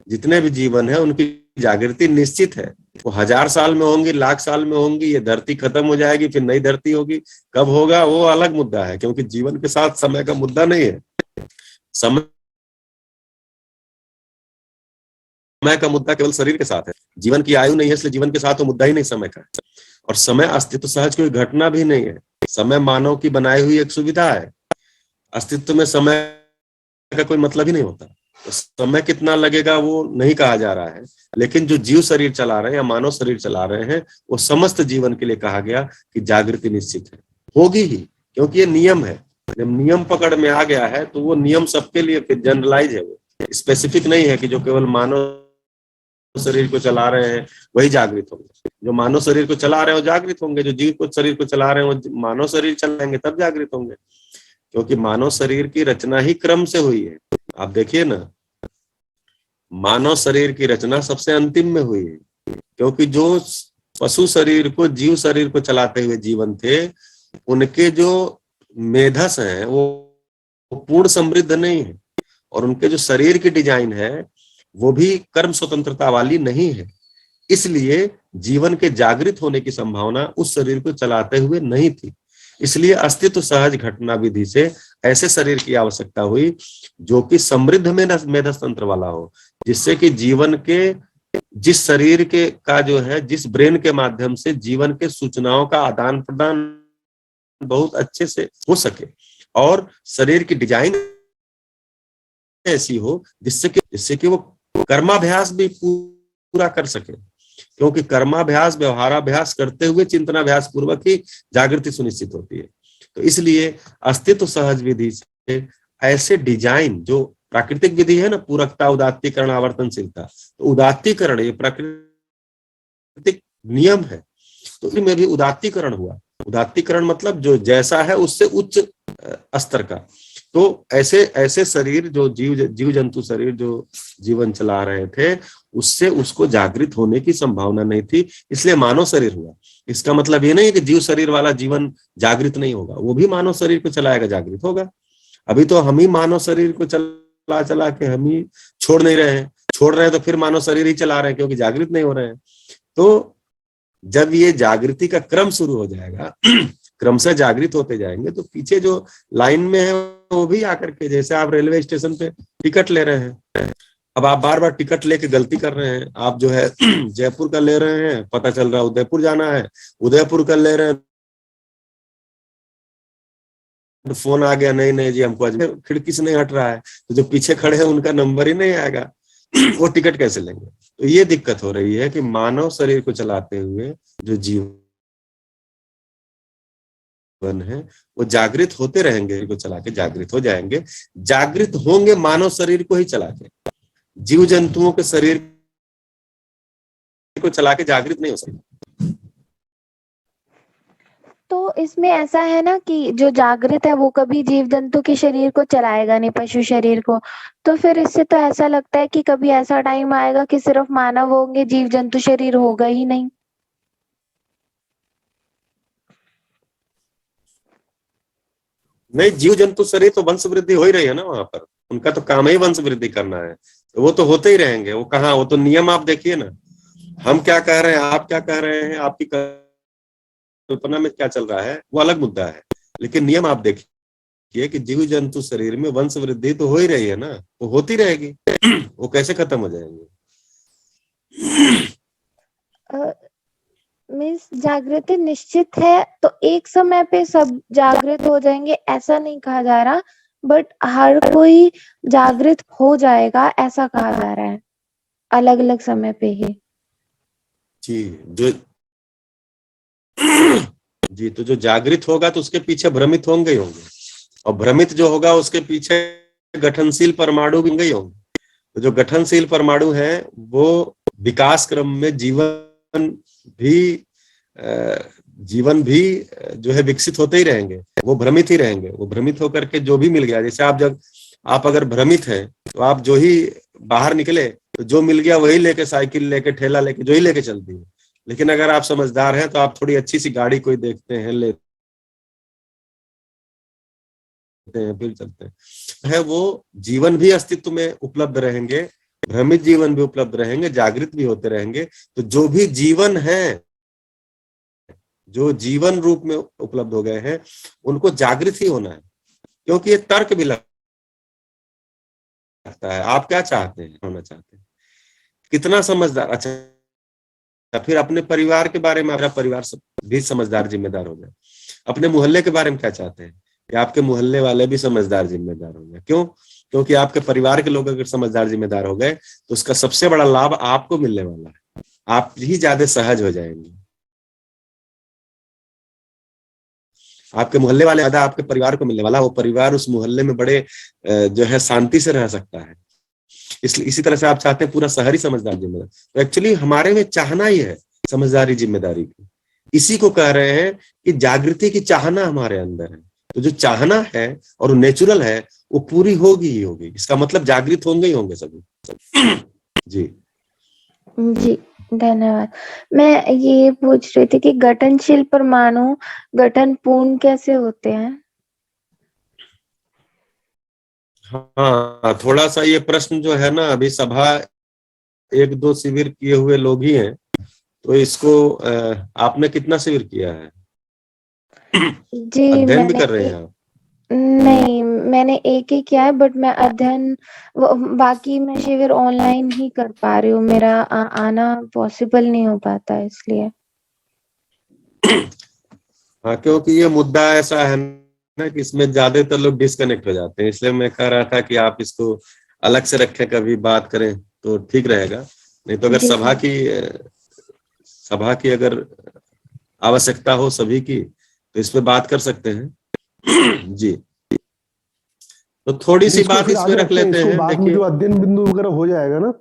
जितने भी जीवन है उनकी जागृति निश्चित है। वो 1000 साल में होंगी, लाख साल में होंगी, ये धरती खत्म हो जाएगी फिर नई धरती होगी, कब होगा वो अलग मुद्दा है, क्योंकि जीवन के साथ समय का मुद्दा नहीं है। समय का मुद्दा केवल शरीर के साथ है। जीवन की आयु नहीं है, इसलिए जीवन के साथ वो मुद्दा ही नहीं समय का है। और समय अस्तित्व सहज कोई घटना भी नहीं है। समय मानव की बनाई हुई एक सुविधा है। अस्तित्व में समय का कोई मतलब ही नहीं होता। तो समय कितना लगेगा वो नहीं कहा जा रहा है, लेकिन जो जीव शरीर चला रहे हैं या मानव शरीर चला रहे हैं, वो समस्त जीवन के लिए कहा गया कि जागृति निश्चित है, होगी ही, क्योंकि ये नियम है। जब नियम पकड़ में आ गया है तो वो नियम सबके लिए फिर जनरलाइज है, वो स्पेसिफिक नहीं है कि जो केवल मानव शरीर को चला रहे हैं वही जागृत होंगे। जो मानव शरीर को चला रहे हैं वो जागृत होंगे, जो जीव को शरीर को चला रहे हैं वो मानव शरीर चलाएंगे तब जागृत होंगे, क्योंकि मानव शरीर की रचना ही क्रम से हुई है। आप देखिए ना, मानव शरीर की रचना सबसे अंतिम में हुई है, क्योंकि जो पशु शरीर को जीव शरीर को चलाते हुए जीवन थे, उनके जो मेधस हैं वो पूर्ण समृद्ध नहीं है, और उनके जो शरीर की डिजाइन है वो भी कर्म स्वतंत्रता वाली नहीं है। इसलिए जीवन के जागृत होने की संभावना उस शरीर को चलाते हुए नहीं थी। इसलिए अस्तित्व सहज घटना विधि से ऐसे शरीर की आवश्यकता हुई जो कि समृद्ध मेधस तंत्र वाला हो, जिससे कि जीवन के जिस शरीर के का जो है, जिस ब्रेन के माध्यम से जीवन के सूचनाओं का आदान प्रदान बहुत अच्छे से हो सके, और शरीर की डिजाइन ऐसी हो जिससे कि वो कर्माभ्यास भी पूरा कर सके, क्योंकि कर्माभ्यास व्यवहाराभ्यास करते हुए चिंतनाभ्यास पूर्वक ही जागृति सुनिश्चित होती है। तो इसलिए अस्तित्व सहज विधि से ऐसे डिजाइन, जो प्राकृतिक विधि है ना, पूरकता, उदात्तीकरण, आवर्तनशीलता, तो उदात्तीकरण ये प्राकृतिक नियम है, तो इनमें भी उदात्तीकरण हुआ। उदात्तीकरण मतलब जो जैसा है उससे उच्च स्तर का। तो ऐसे शरीर जो जीव जंतु शरीर जो जीवन चला रहे थे, उससे उसको जागृत होने की संभावना नहीं थी, इसलिए मानव शरीर हुआ। इसका मतलब ये नहीं है कि जीव शरीर वाला जीवन जागृत नहीं होगा, वो भी मानव शरीर को चलाएगा, जागृत होगा। अभी तो हम ही मानव शरीर को चला के हम ही छोड़ नहीं रहे हैं, छोड़ रहे हैं तो फिर मानव शरीर ही चला रहे हैं, क्योंकि जागृत नहीं हो रहे हैं। तो जब ये जागृति का क्रम शुरू हो जाएगा, क्रम से जागृत होते जाएंगे, तो पीछे जो लाइन में है वो भी आकर के, जैसे आप रेलवे स्टेशन पे टिकट ले रहे हैं, अब आप बार बार टिकट लेके गलती कर रहे हैं। आप जो है जयपुर का ले रहे हैं, पता चल रहा है उदयपुर जाना है, उदयपुर का ले रहे हैं, फोन आ गया नहीं जी हमको अजमेर, खिड़की से नहीं हट रहा है, तो जो पीछे खड़े हैं उनका नंबर ही नहीं आएगा, वो टिकट कैसे लेंगे। तो ये दिक्कत हो रही है कि मानव शरीर को चलाते हुए जो जीवन है वो जागृत होते रहेंगे, को चला के जागृत हो जाएंगे, जागृत होंगे मानव शरीर को ही चला के, जीव जंतुओं के शरीर को चला के जागृत नहीं हो सकते। तो इसमें ऐसा है ना कि जो जागृत है वो कभी जीव जंतु के शरीर को चलाएगा नहीं, पशु शरीर को, तो फिर इससे तो ऐसा लगता है कि कभी ऐसा टाइम आएगा कि सिर्फ मानव होंगे, जीव जंतु शरीर होगा ही नहीं। नहीं, जीव जंतु शरीर तो वंश वृद्धि हो ही रही है ना, वहां पर उनका तो काम ही वंश वृद्धि करना है, तो वो तो होते ही रहेंगे। वो कहाँ, वो तो नियम आप देखिए ना, हम क्या कह रहे हैं, आप क्या कह रहे हैं, आपकी कल्पना में क्या चल रहा है वो अलग मुद्दा है, लेकिन नियम आप देखिए कि जीव जंतु शरीर में वंश वृद्धि तो हो ही रही है ना, वो होती रहेगी, वो कैसे खत्म हो जाएंगे। मीन्स जागृति निश्चित है तो एक समय पे सब जागृत हो जाएंगे ऐसा नहीं कहा जा रहा, बट हर कोई जागृत हो जाएगा ऐसा कहा जा रहा है, अलग अलग समय पे ही। जी, तो जो जागृत होगा तो उसके पीछे भ्रमित होंगे ही होंगे, और भ्रमित जो होगा उसके पीछे गठनशील परमाणु भी होंगे ही होंगे। तो जो गठनशील परमाणु है वो विकास क्रम में जीवन भी जो है विकसित होते ही रहेंगे, वो भ्रमित ही रहेंगे। वो भ्रमित होकर के जो भी मिल गया, जैसे आप अगर भ्रमित हैं तो आप जो ही बाहर निकले तो जो मिल गया वही लेके, साइकिल लेके, ठेला लेके, जो ही लेके चलती है। लेकिन अगर आप समझदार हैं तो आप थोड़ी अच्छी सी गाड़ी कोई देखते हैं, लेते हैं, फिर चलते हैं। वो जीवन भी अस्तित्व में उपलब्ध रहेंगे, भ्रमित जीवन भी उपलब्ध रहेंगे, जागृत भी होते रहेंगे। तो जो भी जीवन है, जो जीवन रूप में उपलब्ध हो गए हैं, उनको जागृत ही होना है, क्योंकि ये तर्क भी लगता है। आप क्या चाहते हैं, होना चाहते हैं, कितना समझदार। अच्छा, फिर अपने परिवार के बारे में, अपना परिवार भी समझदार जिम्मेदार हो जाए। अपने मोहल्ले के बारे में क्या चाहते हैं कि आपके मोहल्ले वाले भी समझदार जिम्मेदार हो जाए। क्यों? क्योंकि आपके परिवार के लोग अगर समझदार जिम्मेदार हो गए तो उसका सबसे बड़ा लाभ आपको मिलने वाला है, आप ही ज्यादा सहज हो जाएंगे। आपके मोहल्ले वाले ज्यादा आपके परिवार को मिलने वाला, वो परिवार उस मोहल्ले में बड़े जो है शांति से रह सकता है। इसलिए इसी तरह से आप चाहते हैं पूरा शहर ही समझदार जिम्मेदार, तो एक्चुअली हमारे में चाहना ही है समझदारी जिम्मेदारी की। इसी को कह रहे हैं कि जागृति की चाहना हमारे अंदर है। तो जो चाहना है और वो नेचुरल है वो पूरी होगी ही होगी, इसका मतलब जागृत होंगे ही होंगे सभी। जी जी, धन्यवाद। मैं ये पूछ रही थी कि गठनशील परमाणु गठन पूर्ण कैसे होते हैं? हाँ, थोड़ा सा ये प्रश्न जो है ना, अभी सभा 1-2 शिविर किए हुए लोग ही हैं, तो इसको आपने कितना शिविर किया है? जी, अध्ययन भी कर रहे हैं आप? नहीं, मैंने एक ही किया है, बट मैं अध्ययन बाकी मैं शिविर ऑनलाइन ही कर पा रही हूँ, मेरा आना पॉसिबल नहीं हो पाता इसलिए। हाँ, क्योंकि ये मुद्दा ऐसा है ना कि इसमें ज्यादातर लोग डिस्कनेक्ट हो जाते हैं, इसलिए मैं कह रहा था कि आप इसको अलग से रखें, कभी बात करें तो ठीक रहेगा। नहीं तो अगर जी, सभा की अगर आवश्यकता हो सभी की तो इस पे बात कर सकते हैं। जी, तो थोड़ी सी इसको बात फिर इस पे आगे रख रखते हैं, लेते इसको हैं। बाद में देखिए, जो अध्ययन बिंदु वगैरह हो जाएगा ना।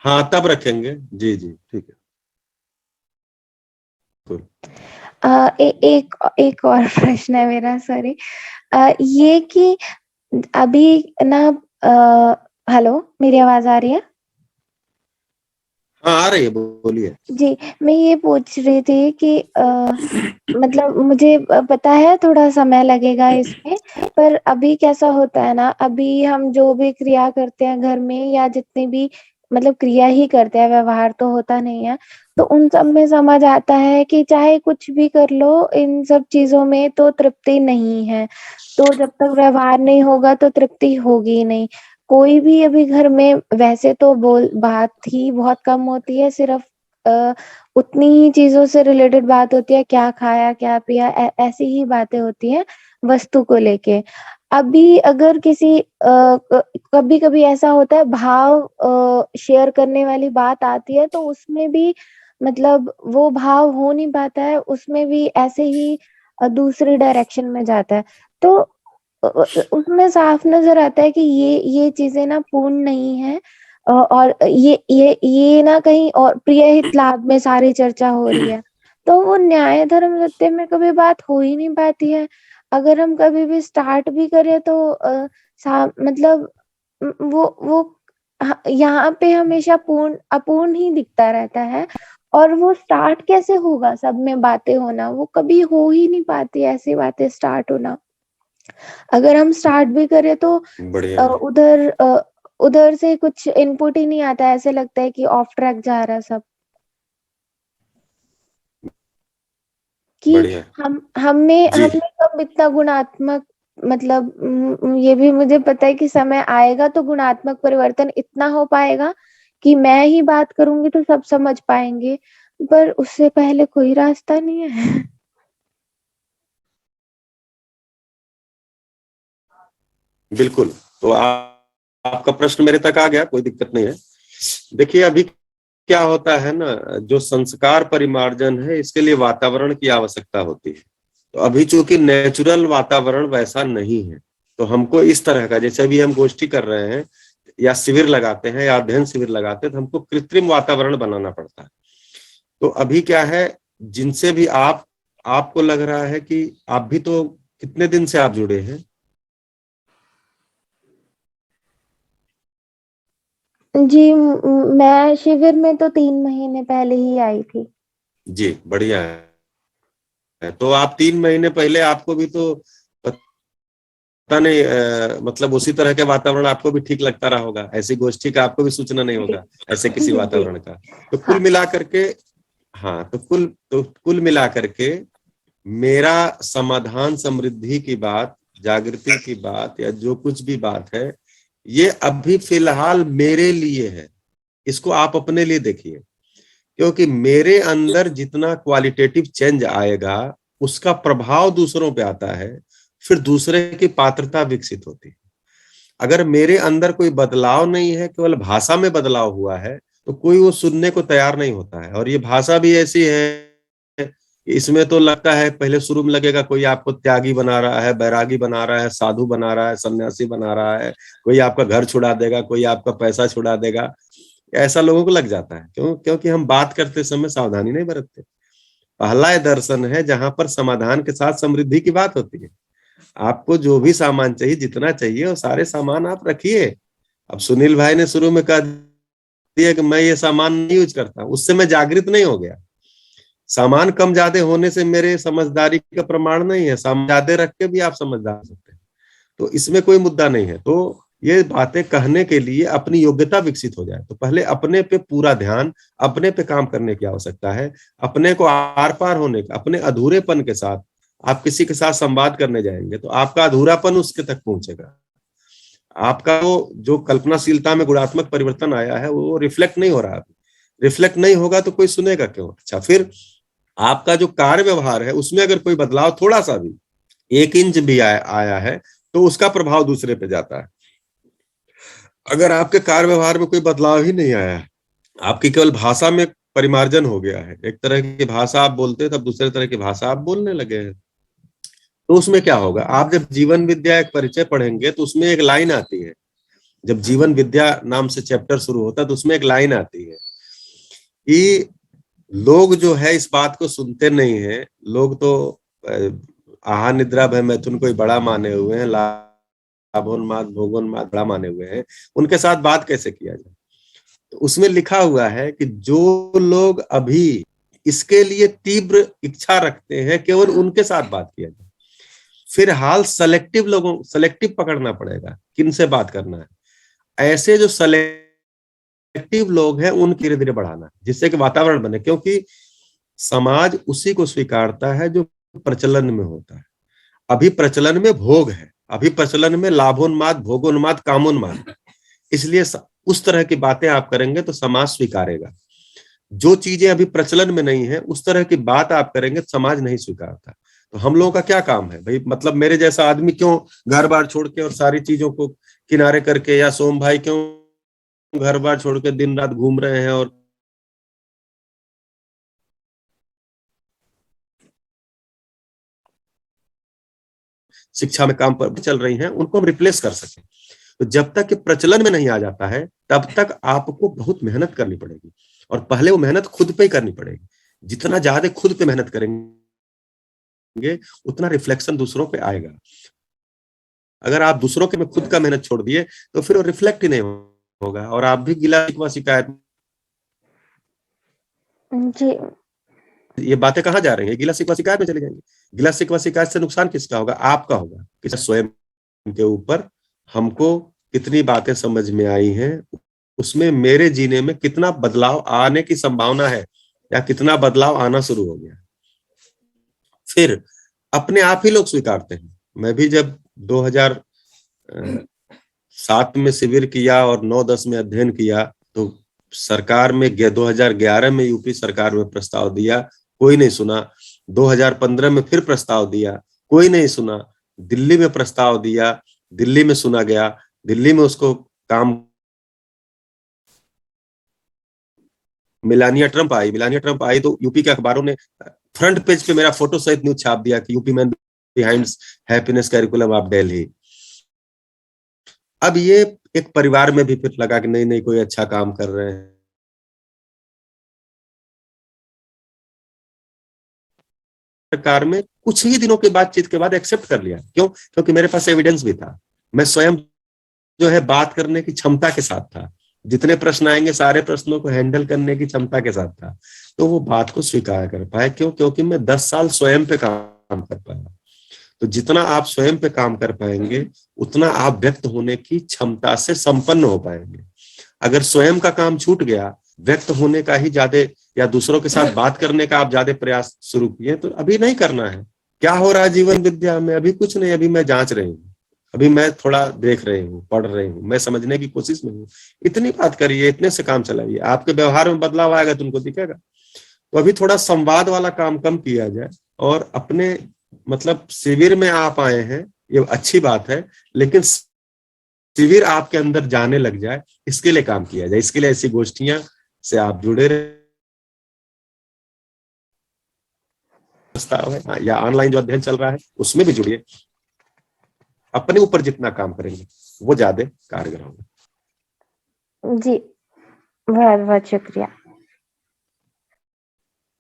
हाँ तब रखेंगे। जी जी ठीक है। एक और प्रश्न है मेरा, सॉरी। ये कि अभी ना, हेलो, मेरी आवाज आ रही है? हाँ आ रही है, बोलिए। जी, मैं ये पूछ रही थी कि मतलब मुझे पता है थोड़ा समय लगेगा इसमें, पर अभी कैसा होता है ना, अभी हम जो भी क्रिया करते हैं घर में या जितनी भी मतलब क्रिया ही करते हैं, व्यवहार तो होता नहीं है, तो उन सब में समझ आता है कि चाहे कुछ भी कर लो, इन सब चीज़ों में तो तृप्ति नहीं है। तो जब तक व्यवहार नहीं होगा तो तृप्ति होगी ही नहीं। कोई भी अभी घर में वैसे तो बात ही बहुत कम होती है, सिर्फ उतनी ही चीज़ों से रिलेटेड बात होती है, क्या खाया, क्या पिया, ऐसी ही बातें होती हैं वस्तु को लेके। अभी अगर किसी कभी-कभी ऐसा होता है, भाव शेयर करने वाली बात आती है, तो उसमें भी मतलब वो भाव हो नहीं पाता है, उसमें भी ऐसे ही दूसरी डायरेक्शन में जाता है। तो उसमें साफ नज़र आता है कि ये चीज़ें ना पूर्ण नहीं है, और ये ना कहीं और प्रिय हित लाभ में सारी चर्चा हो रही है। तो वो न्याय धर्म सत्य में कभी बात हो ही नहीं पाती है। अगर हम कभी भी स्टार्ट भी करें तो मतलब वो यहाँ पे हमेशा पूर्ण अपूर्ण ही दिखता रहता है, और वो स्टार्ट कैसे होगा सब में बातें होना, वो कभी हो ही नहीं पाती ऐसी बातें स्टार्ट होना। अगर हम स्टार्ट भी करें तो बढ़िया है। उधर से कुछ इनपुट ही नहीं आता है, ऐसे लगता है कि ऑफ ट्रैक जा रहा है सब। कि बढ़िया। हमें जी कब इतना गुणात्मक, मतलब ये भी मुझे पता है कि समय आएगा तो गुणात्मक परिवर्तन इतना हो पाएगा कि मैं ही बात करूंगी तो सब समझ पाएंगे, पर उससे पहले कोई रास्ता नहीं है। बिल्कुल। तो आपका प्रश्न मेरे तक आ गया, कोई दिक्कत नहीं है। देखिए, अभी क्या होता है ना, जो संस्कार परिमार्जन है इसके लिए वातावरण की आवश्यकता होती है। तो अभी चूंकि नेचुरल वातावरण वैसा नहीं है, तो हमको इस तरह का, जैसे अभी हम गोष्ठी कर रहे हैं या शिविर लगाते हैं या अध्ययन शिविर लगाते हैं, तो हमको कृत्रिम वातावरण बनाना पड़ता है। तो अभी क्या है, जिनसे भी आपको लग रहा है कि आप भी तो कितने दिन से आप जुड़े हैं? जी, मैं शिविर में तो 3 महीने पहले ही आई थी। जी बढ़िया है। तो आप 3 महीने पहले आपको भी तो पता नहीं मतलब उसी तरह के वातावरण आपको भी ठीक लगता रहा होगा, ऐसी गोष्ठी का आपको भी सूचना नहीं जी, होगा ऐसे किसी जी, वातावरण का। तो कुल हाँ, मिला करके, हाँ तो कुल मिला करके मेरा समाधान समृद्धि की बात, जागृति की बात या जो कुछ भी बात है, ये अभी फिलहाल मेरे लिए है। इसको आप अपने लिए देखिए, क्योंकि मेरे अंदर जितना क्वालिटेटिव चेंज आएगा उसका प्रभाव दूसरों पे आता है, फिर दूसरे की पात्रता विकसित होती है। अगर मेरे अंदर कोई बदलाव नहीं है, केवल भाषा में बदलाव हुआ है, तो कोई वो सुनने को तैयार नहीं होता है। और ये भाषा भी ऐसी है, इसमें तो लगता है पहले शुरू में लगेगा कोई आपको त्यागी बना रहा है, बैरागी बना रहा है, साधु बना रहा है, सन्यासी बना रहा है, कोई आपका घर छुड़ा देगा, कोई आपका पैसा छुड़ा देगा। ऐसा लोगों को लग जाता है। क्योंकि हम बात करते समय सावधानी नहीं बरतते। पहला दर्शन है जहां पर समाधान के साथ समृद्धि की बात होती है। आपको जो भी सामान चाहिए, जितना चाहिए, वो सारे सामान आप रखिए। अब सुनील भाई ने शुरू में कह दिया कि मैं ये सामान नहीं यूज करता, उससे मैं जागृत नहीं हो गया। सामान कम ज्यादा होने से मेरे समझदारी का प्रमाण नहीं है, सामान ज्यादा रख के भी आप समझदार हो सकते हैं। तो इसमें कोई मुद्दा नहीं है। तो ये बातें कहने के लिए अपनी योग्यता विकसित हो जाए, तो पहले अपने पे पूरा ध्यान, अपने पे काम करने की आवश्यकता है। अपने को आर पार होने का, अपने अधूरेपन के साथ आप किसी के साथ संवाद करने जाएंगे तो आपका अधूरापन उसके तक पहुंचेगा। आपका वो जो कल्पनाशीलता में गुणात्मक परिवर्तन आया है वो रिफ्लेक्ट नहीं हो रहा। रिफ्लेक्ट नहीं होगा तो कोई सुनेगा क्यों? अच्छा, फिर आपका जो कार्य व्यवहार है उसमें अगर कोई बदलाव थोड़ा सा भी 1 इंच भी आया है तो उसका प्रभाव दूसरे पे जाता है। अगर आपके कार्य व्यवहार में कोई बदलाव ही नहीं आया है, आपकी केवल भाषा में परिमार्जन हो गया है, एक तरह की भाषा आप बोलते तब दूसरे तरह की भाषा आप बोलने लगे हैं, तो उसमें क्या होगा? आप जब जीवन विद्या एक परिचय पढ़ेंगे तो उसमें एक लाइन आती है, जब जीवन विद्या नाम से चैप्टर शुरू होता है तो उसमें एक लाइन आती है कि लोग जो है इस बात को सुनते नहीं है। लोग तो आहार निद्रा भय मैथुन को बड़ा माने हुए हैं, लाभोन्माद भोगोन्माद बड़ा माने हुए हैं, उनके साथ बात कैसे किया जाए? तो उसमें लिखा हुआ है कि जो लोग अभी इसके लिए तीव्र इच्छा रखते हैं केवल उनके साथ बात किया जाए। फिर हाल सेलेक्टिव पकड़ना पड़ेगा, किन से बात करना है। ऐसे जो सेलेक्टिव लोग हैं उन धीरे धीरे बढ़ाना, जिससे कि वातावरण बने, क्योंकि समाज उसी को स्वीकारता है जो प्रचलन में होता है। अभी प्रचलन में भोग है, अभी प्रचलन में लाभोन्माद, भोगोन्माद, कामोन्माद, इसलिए उस तरह की बातें आप करेंगे तो समाज स्वीकारेगा। जो चीजें अभी प्रचलन में नहीं है उस तरह की बात आप करेंगे तो समाज नहीं स्वीकारता। तो हम लोगों का क्या काम है भाई? मतलब मेरे जैसा आदमी क्यों घर बार छोड़ के और सारी चीजों को किनारे करके, या सोम भाई क्यों घर बार छोड़ के दिन रात घूम रहे हैं और शिक्षा में काम पर चल रही हैं, उनको हम रिप्लेस कर सकें। तो जब तक कि प्रचलन में नहीं आ जाता है तब तक आपको बहुत मेहनत करनी पड़ेगी, और पहले वो मेहनत खुद पे ही करनी पड़ेगी। जितना ज्यादा खुद पे मेहनत करेंगे उतना रिफ्लेक्शन दूसरों पे आएगा। अगर आप दूसरों के में खुद का मेहनत छोड़ दिए तो फिर वो रिफ्लेक्ट ही नहीं होगा, और आप भी गिला शिकवा शिकायत। जी ये बातें कहाँ जा रही है? गिला शिकवा शिकायत में चले जाएंगे। गिला शिकवा शिकायत से नुकसान किसका होगा? आपका होगा। कि स्वयं के ऊपर हमको कितनी बातें समझ में आई हैं, उसमें मेरे जीने में कितना बदलाव आने की संभावना है, या कितना बदलाव आना शुरू हो गया। फिर अपने आप ही लोग स्वीकारते हैं। मैं भी जब 2007 में शिविर किया और 9-10 में अध्ययन किया तो सरकार में 2011 में यूपी सरकार में प्रस्ताव दिया, कोई नहीं सुना। 2015 में फिर प्रस्ताव दिया, कोई नहीं सुना। दिल्ली में प्रस्ताव दिया, दिल्ली में सुना गया, दिल्ली में उसको काम। मेलानिया ट्रंप आई तो यूपी के अखबारों ने फ्रंट पेज पे मेरा फोटो सहित न्यूज छाप दिया कि UP man behind happiness curriculum of Delhi. अब ये एक परिवार में भी फिर लगा कि नहीं कोई अच्छा काम कर रहे हैं। सरकार में कुछ ही दिनों की बातचीत के बाद एक्सेप्ट कर लिया। क्यों? क्योंकि मेरे पास एविडेंस भी था। मैं स्वयं जो है बात करने की क्षमता के साथ था, जितने प्रश्न आएंगे सारे प्रश्नों को हैंडल करने की क्षमता के साथ था, तो वो बात को स्वीकार कर पाया। क्यों? क्योंकि मैं 10 साल स्वयं पे काम कर पाया। तो जितना आप स्वयं पे काम कर पाएंगे उतना आप व्यक्त होने की क्षमता से संपन्न हो पाएंगे। अगर स्वयं का काम छूट गया, व्यक्त होने का ही ज्यादा या दूसरों के साथ बात करने का आप ज्यादा प्रयास शुरू किए, तो अभी नहीं करना है। क्या हो रहा है जीवन विद्या में? अभी कुछ नहीं, अभी मैं जांच रही हूँ, अभी मैं थोड़ा देख रही हूँ, पढ़ रही हूँ, मैं समझने की कोशिश में हूँ। इतनी बात करिए, इतने से काम चलाइए, आपके व्यवहार में बदलाव आएगा तो उनको दिखेगा। तो अभी थोड़ा संवाद वाला काम कम किया जाए, और अपने मतलब शिविर में आप आए हैं ये अच्छी बात है, लेकिन शिविर आपके अंदर जाने लग जाए, इसके लिए काम किया जाए। इसके लिए ऐसी गोष्ठियां से आप जुड़े रहे, प्रस्ताव है या ऑनलाइन जो अध्ययन चल रहा है उसमें भी जुड़िए। अपने ऊपर जितना काम करेंगे वो ज्यादा कारगर होगा। जी, बहुत बहुत शुक्रिया।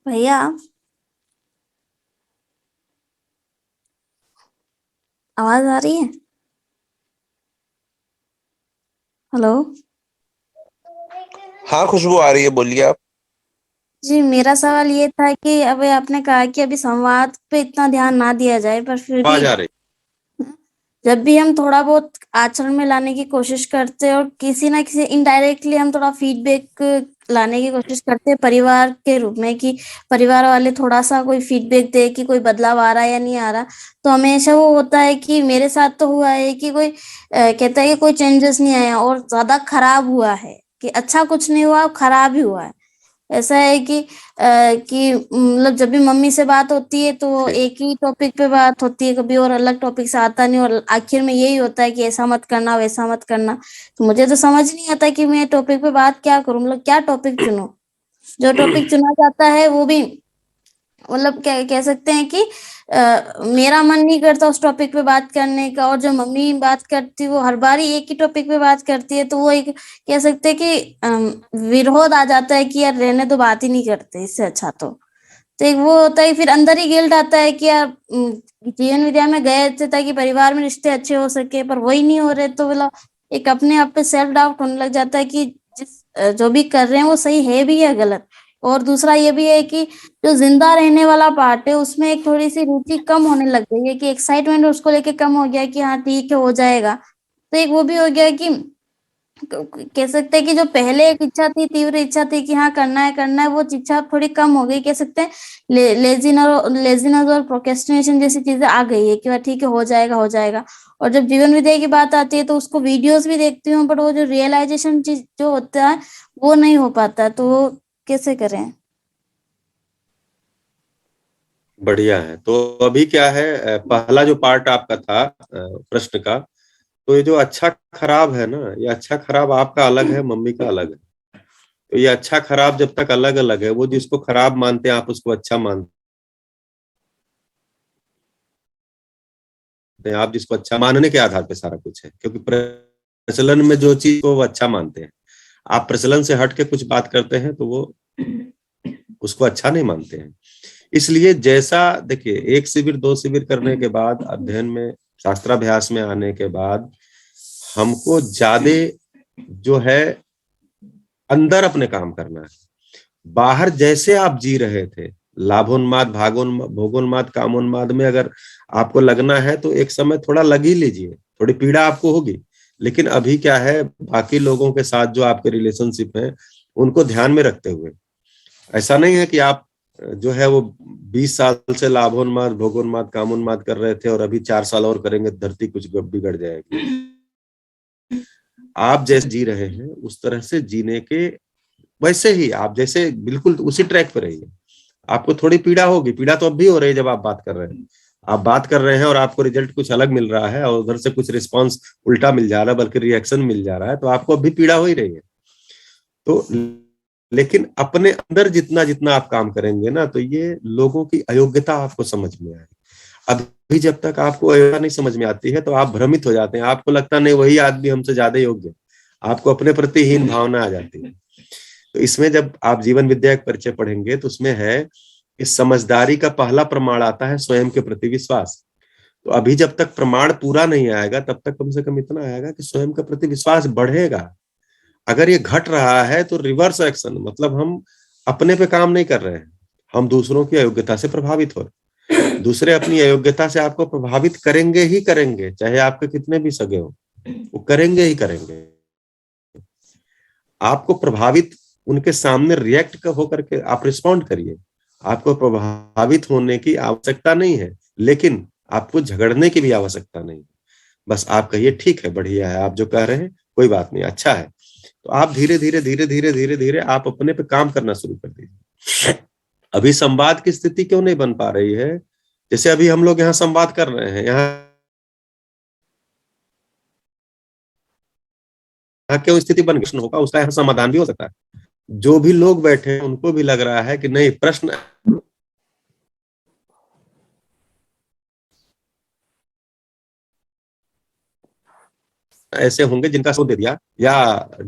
भैया आवाज आ रही है? हेलो हाँ खुशबू आ रही है, बोलिए आप। जी, मेरा सवाल ये था कि अभी आपने कहा कि अभी संवाद पे इतना ध्यान ना दिया जाए, पर फिर भी आवाज आ रही? जब भी हम थोड़ा बहुत आचरण में लाने की कोशिश करते हैं और किसी ना किसी इनडायरेक्टली हम थोड़ा फीडबैक लाने की कोशिश करते हैं परिवार के रूप में, कि परिवार वाले थोड़ा सा कोई फीडबैक दे कि कोई बदलाव आ रहा है या नहीं आ रहा, तो हमेशा वो होता है कि मेरे साथ तो हुआ है कि कोई कहता है कि कोई चेंजेस नहीं आया और ज्यादा खराब हुआ है, कि अच्छा कुछ नहीं हुआ, खराब ही हुआ है। ऐसा है कि मतलब जब भी मम्मी से बात होती है तो एक ही टॉपिक पे बात होती है, कभी और अलग टॉपिक से आता नहीं, और आखिर में यही होता है कि ऐसा मत करना वैसा मत करना। तो मुझे तो समझ नहीं आता कि मैं टॉपिक पे बात क्या करूं, मतलब क्या टॉपिक चुनूं। जो टॉपिक चुना जाता है वो भी मतलब कह सकते हैं कि मेरा मन नहीं करता उस टॉपिक पे बात करने का, और जो मम्मी बात करती वो हर बार ही एक ही टॉपिक पे बात करती है, तो वो एक कह सकते हैं कि विरोध आ जाता है कि यार रहने तो बात ही नहीं करते इससे अच्छा। तो एक वो होता है, फिर अंदर ही गिल्ट आता है कि यार जीवन विद्या में गए थे ताकि परिवार में रिश्ते अच्छे हो सके, पर वही नहीं हो रहे, तो मतलब एक अपने आप पे सेल्फ डाउट होने लग जाता है कि जो भी कर रहे हैं वो सही है भी या गलत। और दूसरा ये भी है कि जो जिंदा रहने वाला पार्ट है उसमें एक थोड़ी सी रुचि कम होने लग गई है, कि एक्साइटमेंट उसको लेके कम हो गया कि हाँ ठीक है हो जाएगा। तो एक वो भी हो गया कि कह सकते हैं कि जो पहले एक इच्छा थी, तीव्र इच्छा थी कि हाँ करना है, वो इच्छा थोड़ी कम हो गई, कह सकते हैं। लेजीनेस और प्रोक्रेस्टिनेशन जैसी चीजें आ गई है कि वह ठीक है हो जाएगा हो जाएगा। और जब जीवन विद्या की बात आती है तो उसको वीडियोस भी देखती हूँ, बट वो जो रियलाइजेशन चीज जो होता है वो नहीं हो पाता, तो वो कैसे करें? बढ़िया है। तो अभी क्या है, पहला जो पार्ट आपका था प्रश्न का, तो ये जो अच्छा खराब है ना, ये अच्छा खराब आपका अलग है, मम्मी का अलग है। तो ये अच्छा खराब जब तक अलग अलग है, वो जिसको खराब मानते हैं आप उसको अच्छा मानते हैं, आप जिसको अच्छा मानने के आधार पे सारा कुछ है, क्योंकि प्रचलन में जो चीज को वो अच्छा मानते हैं, आप प्रचलन से हट के कुछ बात करते हैं तो वो उसको अच्छा नहीं मानते हैं। इसलिए जैसा देखिए, एक शिविर दो शिविर करने के बाद, अध्ययन में शास्त्राभ्यास में आने के बाद, हमको ज्यादा जो है अंदर अपने काम करना है। बाहर जैसे आप जी रहे थे, लाभोन्माद भोगोन्माद कामोन्माद में अगर आपको लगना है तो एक समय थोड़ा लग ही लीजिए, थोड़ी पीड़ा आपको होगी। लेकिन अभी क्या है, बाकी लोगों के साथ जो आपके रिलेशनशिप है उनको ध्यान में रखते हुए, ऐसा नहीं है कि आप जो है वो 20 साल से लाभोन्माद भोगोन्माद कामोन्माद कर रहे थे और अभी 4 साल और करेंगे धरती कुछ बिगड़ जाएगी। आप जैसे जी रहे हैं उस तरह से जीने के, वैसे ही आप जैसे बिल्कुल उसी ट्रैक पे रहिए। आपको थोड़ी पीड़ा होगी, पीड़ा तो अब भी हो रही है जब आप बात कर रहे हैं। आप बात कर रहे हैं और आपको रिजल्ट कुछ अलग मिल रहा है और उधर से कुछ रिस्पांस उल्टा मिल जा रहा है, बल्कि रिएक्शन मिल जा रहा है, तो आपको अब भी पीड़ा हो ही रही है। तो लेकिन अपने अंदर जितना जितना आप काम करेंगे ना, तो ये लोगों की अयोग्यता आपको समझ में आएगी। अभी जब तक आपको अयोग्यता नहीं समझ में आती है तो आप भ्रमित हो जाते हैं, आपको लगता नहीं वही आदमी हमसे ज्यादा योग्य है, आपको अपने प्रति हीन भावना आ जाती है। तो इसमें जब आप जीवन विद्या का परिचय पढ़ेंगे तो उसमें है कि समझदारी का पहला प्रमाण आता है स्वयं के प्रति विश्वास। तो अभी जब तक प्रमाण पूरा नहीं आएगा तब तक कम से कम इतना आएगा कि स्वयं का प्रति विश्वास बढ़ेगा। अगर ये घट रहा है तो रिवर्स एक्शन, मतलब हम अपने पे काम नहीं कर रहे हैं, हम दूसरों की अयोग्यता से प्रभावित हो रहे हैं। दूसरे अपनी अयोग्यता से आपको प्रभावित करेंगे ही करेंगे, चाहे आपके कितने भी सगे हो, वो करेंगे ही करेंगे। आपको प्रभावित उनके सामने रिएक्ट होकर के आप रिस्पॉन्ड करिए। आपको प्रभावित होने की आवश्यकता नहीं है, लेकिन आपको झगड़ने की भी आवश्यकता नहीं है। बस आप कहिए ठीक है, बढ़िया है, आप जो कह रहे हैं कोई बात नहीं, अच्छा है। तो आप धीरे धीरे धीरे धीरे धीरे धीरे आप अपने पे काम करना शुरू कर दीजिए। अभी संवाद की स्थिति क्यों नहीं बन पा रही है? जैसे अभी हम लोग यहाँ संवाद कर रहे हैं, यहाँ क्यों स्थिति बन गई होगा, उसका यहाँ समाधान भी हो सकता है। जो भी लोग बैठे हैं उनको भी लग रहा है कि नहीं, प्रश्न ऐसे होंगे जिनका शोध दे दिया, या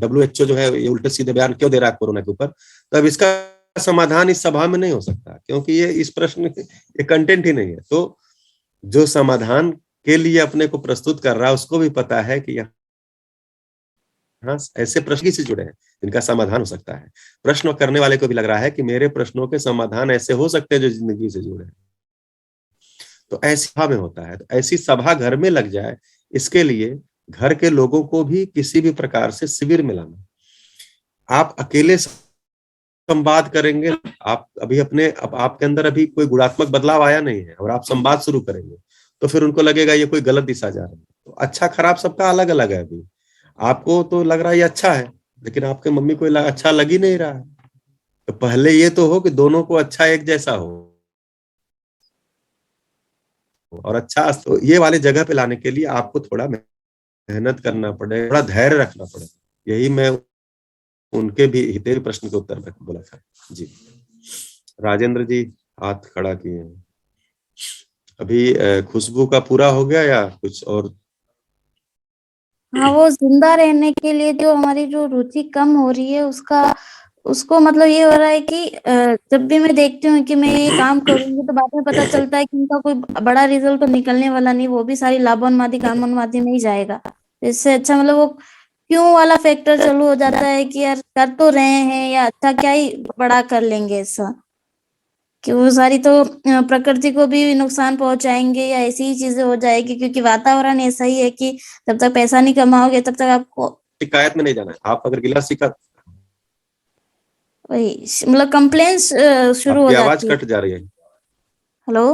WHO जो है ये उल्टे सीधे बयान क्यों दे रहा है कोरोना के ऊपर, तो अब इसका समाधान इस सभा में नहीं हो सकता, क्योंकि ये इस प्रश्न ये कंटेंट ही नहीं है। तो जो समाधान के लिए अपने को प्रस्तुत कर रहा है उसको भी पता है कि यहाँ ऐसे प्रश्न से जुड़े हैं जिनका समाधान हो सकता है। प्रश्न करने वाले को भी लग रहा है कि मेरे प्रश्नों के समाधान ऐसे हो सकते हैं जो जिंदगी से जुड़े हैं। तो ऐसी सभा में होता है। तो ऐसी सभा घर में लग जाए, इसके लिए घर के लोगों को भी किसी भी प्रकार से शिविर में लाना। आप अकेले संवाद करेंगे, आप अभी अपने आपके अंदर अभी कोई गुणात्मक बदलाव आया नहीं है और आप संवाद शुरू करेंगे तो फिर उनको लगेगा ये कोई गलत दिशा जा रही है। तो अच्छा खराब सबका अलग अलग है। अभी आपको तो लग रहा है ये अच्छा है, लेकिन आपके मम्मी को अच्छा लग ही नहीं रहा है। तो पहले ये तो हो कि दोनों को अच्छा एक जैसा हो, और अच्छा तो ये वाले जगह पे लाने के लिए आपको थोड़ा मेहनत करना पड़ेगा, थोड़ा धैर्य रखना पड़ेगा। यही मैं उनके भी हिते प्रश्न के उत्तर में बोला था। जी राजेंद्र जी हाथ खड़ा किए हैं। अभी खुशबू का पूरा हो गया या कुछ और? हाँ, वो जिंदा रहने के लिए जो हमारी जो रुचि कम हो रही है उसको मतलब ये हो रहा है कि जब भी मैं देखती हूँ कि मैं ये काम करूंगी तो बाद में पता चलता है कि उनका कोई बड़ा रिजल्ट तो निकलने वाला नहीं, वो भी सारी लाभोन्मादी कामोन्मादी में ही जाएगा। इससे अच्छा मतलब वो क्यों वाला फैक्टर चालू हो जाता है कि यार कर तो रहे हैं, या अच्छा क्या ही बड़ा कर लेंगे ऐसा, कि वो सारी तो प्रकृति को भी नुकसान पहुंचाएंगे या ऐसी ही चीजें हो जाएगी, क्योंकि वातावरण ऐसा ही है कि जब तक पैसा नहीं कमाओगे तब तक आपको शिकायत में नहीं जाना है। आप अगर गिला शिकायत, वही मतलब कंप्लेंट्स शुरू हो आपकी आवाज जाती है। कट जा रही है। हेलो,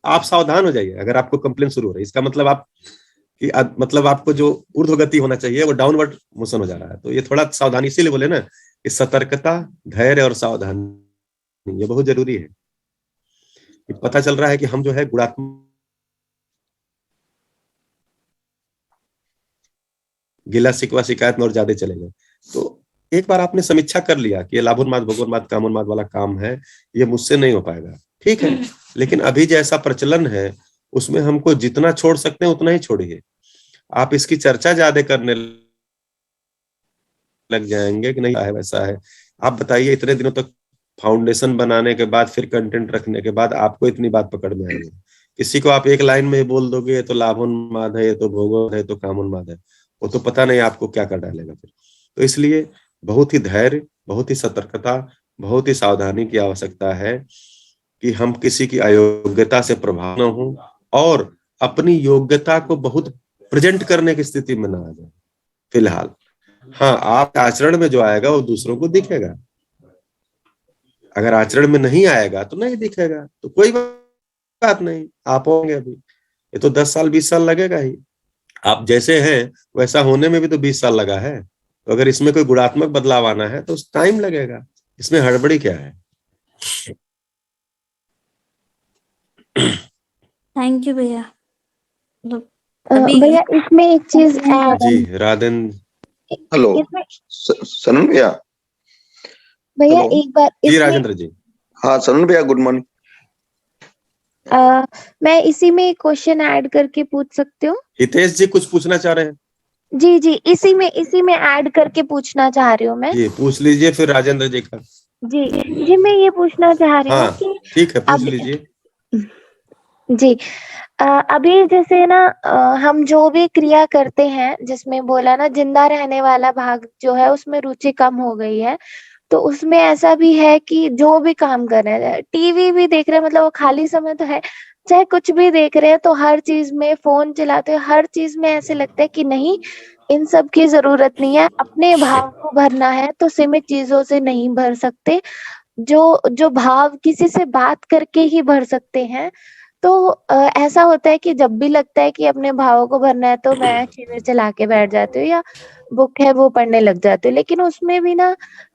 आप सावधान हो जाइए अगर आपको कंप्लेन शुरू हो रही है, इसका मतलब आप कि मतलब आपको जो ऊर्ध्वगति होना चाहिए वो डाउनवर्ड मोशन हो जा रहा है। तो ये थोड़ा सावधानी, इसीलिए बोले ना कि सतर्कता, धैर्य और सावधानी ये बहुत जरूरी है। कि पता चल रहा है कि हम जो है गुणात्मक गिला शिकवा शिकायत में और ज्यादा चले गए। तो एक बार आपने समीक्षा कर लिया कि ये लाभोन्माद भोगोन्माद कामोन्माद वाला काम है, ये मुझसे नहीं हो पाएगा, ठीक है। लेकिन अभी जैसा प्रचलन है उसमें हमको जितना छोड़ सकते हैं उतना ही छोड़िए। आप इसकी चर्चा ज्यादा करने लग जाएंगे कि नहीं है वैसा है। आप बताइए, इतने दिनों तक फाउंडेशन बनाने के बाद, फिर कंटेंट रखने के बाद आपको इतनी बात पकड़ में आएगी। किसी को आप एक लाइन में बोल दोगे ये तो लाभोन्माद है, ये तो भोगोन्माद है, तो कामोन्माद है, वो तो पता नहीं आपको क्या कर डालेगा फिर। तो इसलिए बहुत ही धैर्य, बहुत ही सतर्कता, बहुत ही सावधानी की आवश्यकता है कि हम किसी की अयोग्यता से प्रभावित न हों और अपनी योग्यता को बहुत प्रेजेंट करने की स्थिति में ना आ जाए फिलहाल। हाँ, आप आचरण में जो आएगा वो दूसरों को दिखेगा, अगर आचरण में नहीं आएगा तो नहीं दिखेगा, तो कोई बात नहीं, आप होंगे। अभी ये तो 10 साल 20 साल लगेगा ही। आप जैसे हैं वैसा होने में भी तो 20 साल लगा है। तो अगर इसमें कोई गुणात्मक बदलाव आना है तो टाइम लगेगा, इसमें हड़बड़ी क्या है। थैंक यू भैया। अभी भैया इसमें एक चीज जी राधन, हेलो इसमें सनन भैया। भैया हेलो। एक बार जी इसमें राजेंद्र जी। हाँ सनन भैया, गुड मॉर्निंग। मैं इसी में एक क्वेश्चन ऐड करके पूछ सकती हूँ? हितेश जी कुछ पूछना चाह रहे हैं? जी जी, इसी में ऐड करके पूछना चाह रही हूँ मैं। जी पूछ लीजिए, फिर राजेंद्र जी का। जी जी, मैं ये पूछना चाह रही हूँ हाँ कि ठीक है, पूछ अब लीजिए। जी अभी जैसे ना हम जो भी क्रिया करते हैं, जिसमें बोला ना जिंदा रहने वाला भाग जो है उसमें रुचि कम हो गई है, तो उसमें ऐसा भी है कि जो भी काम कर रहे हैं, टीवी भी देख रहे हैं, मतलब वो खाली समय तो है, चाहे कुछ भी देख रहे हैं, तो हर चीज में फोन चलाते हैं, हर चीज में ऐसे लगता है कि नहीं, इन सब की जरूरत नहीं है, अपने भाव को भरना है तो सीमित चीजों से नहीं भर सकते, जो जो भाव किसी से बात करके ही भर सकते हैं। तो ऐसा होता है कि जब भी लगता है कि अपने भावों को भरना है तो मैं शिविर चला के बैठ जाती हूँ या बुक है वो पढ़ने लग जाती हूँ। लेकिन उसमें भी ना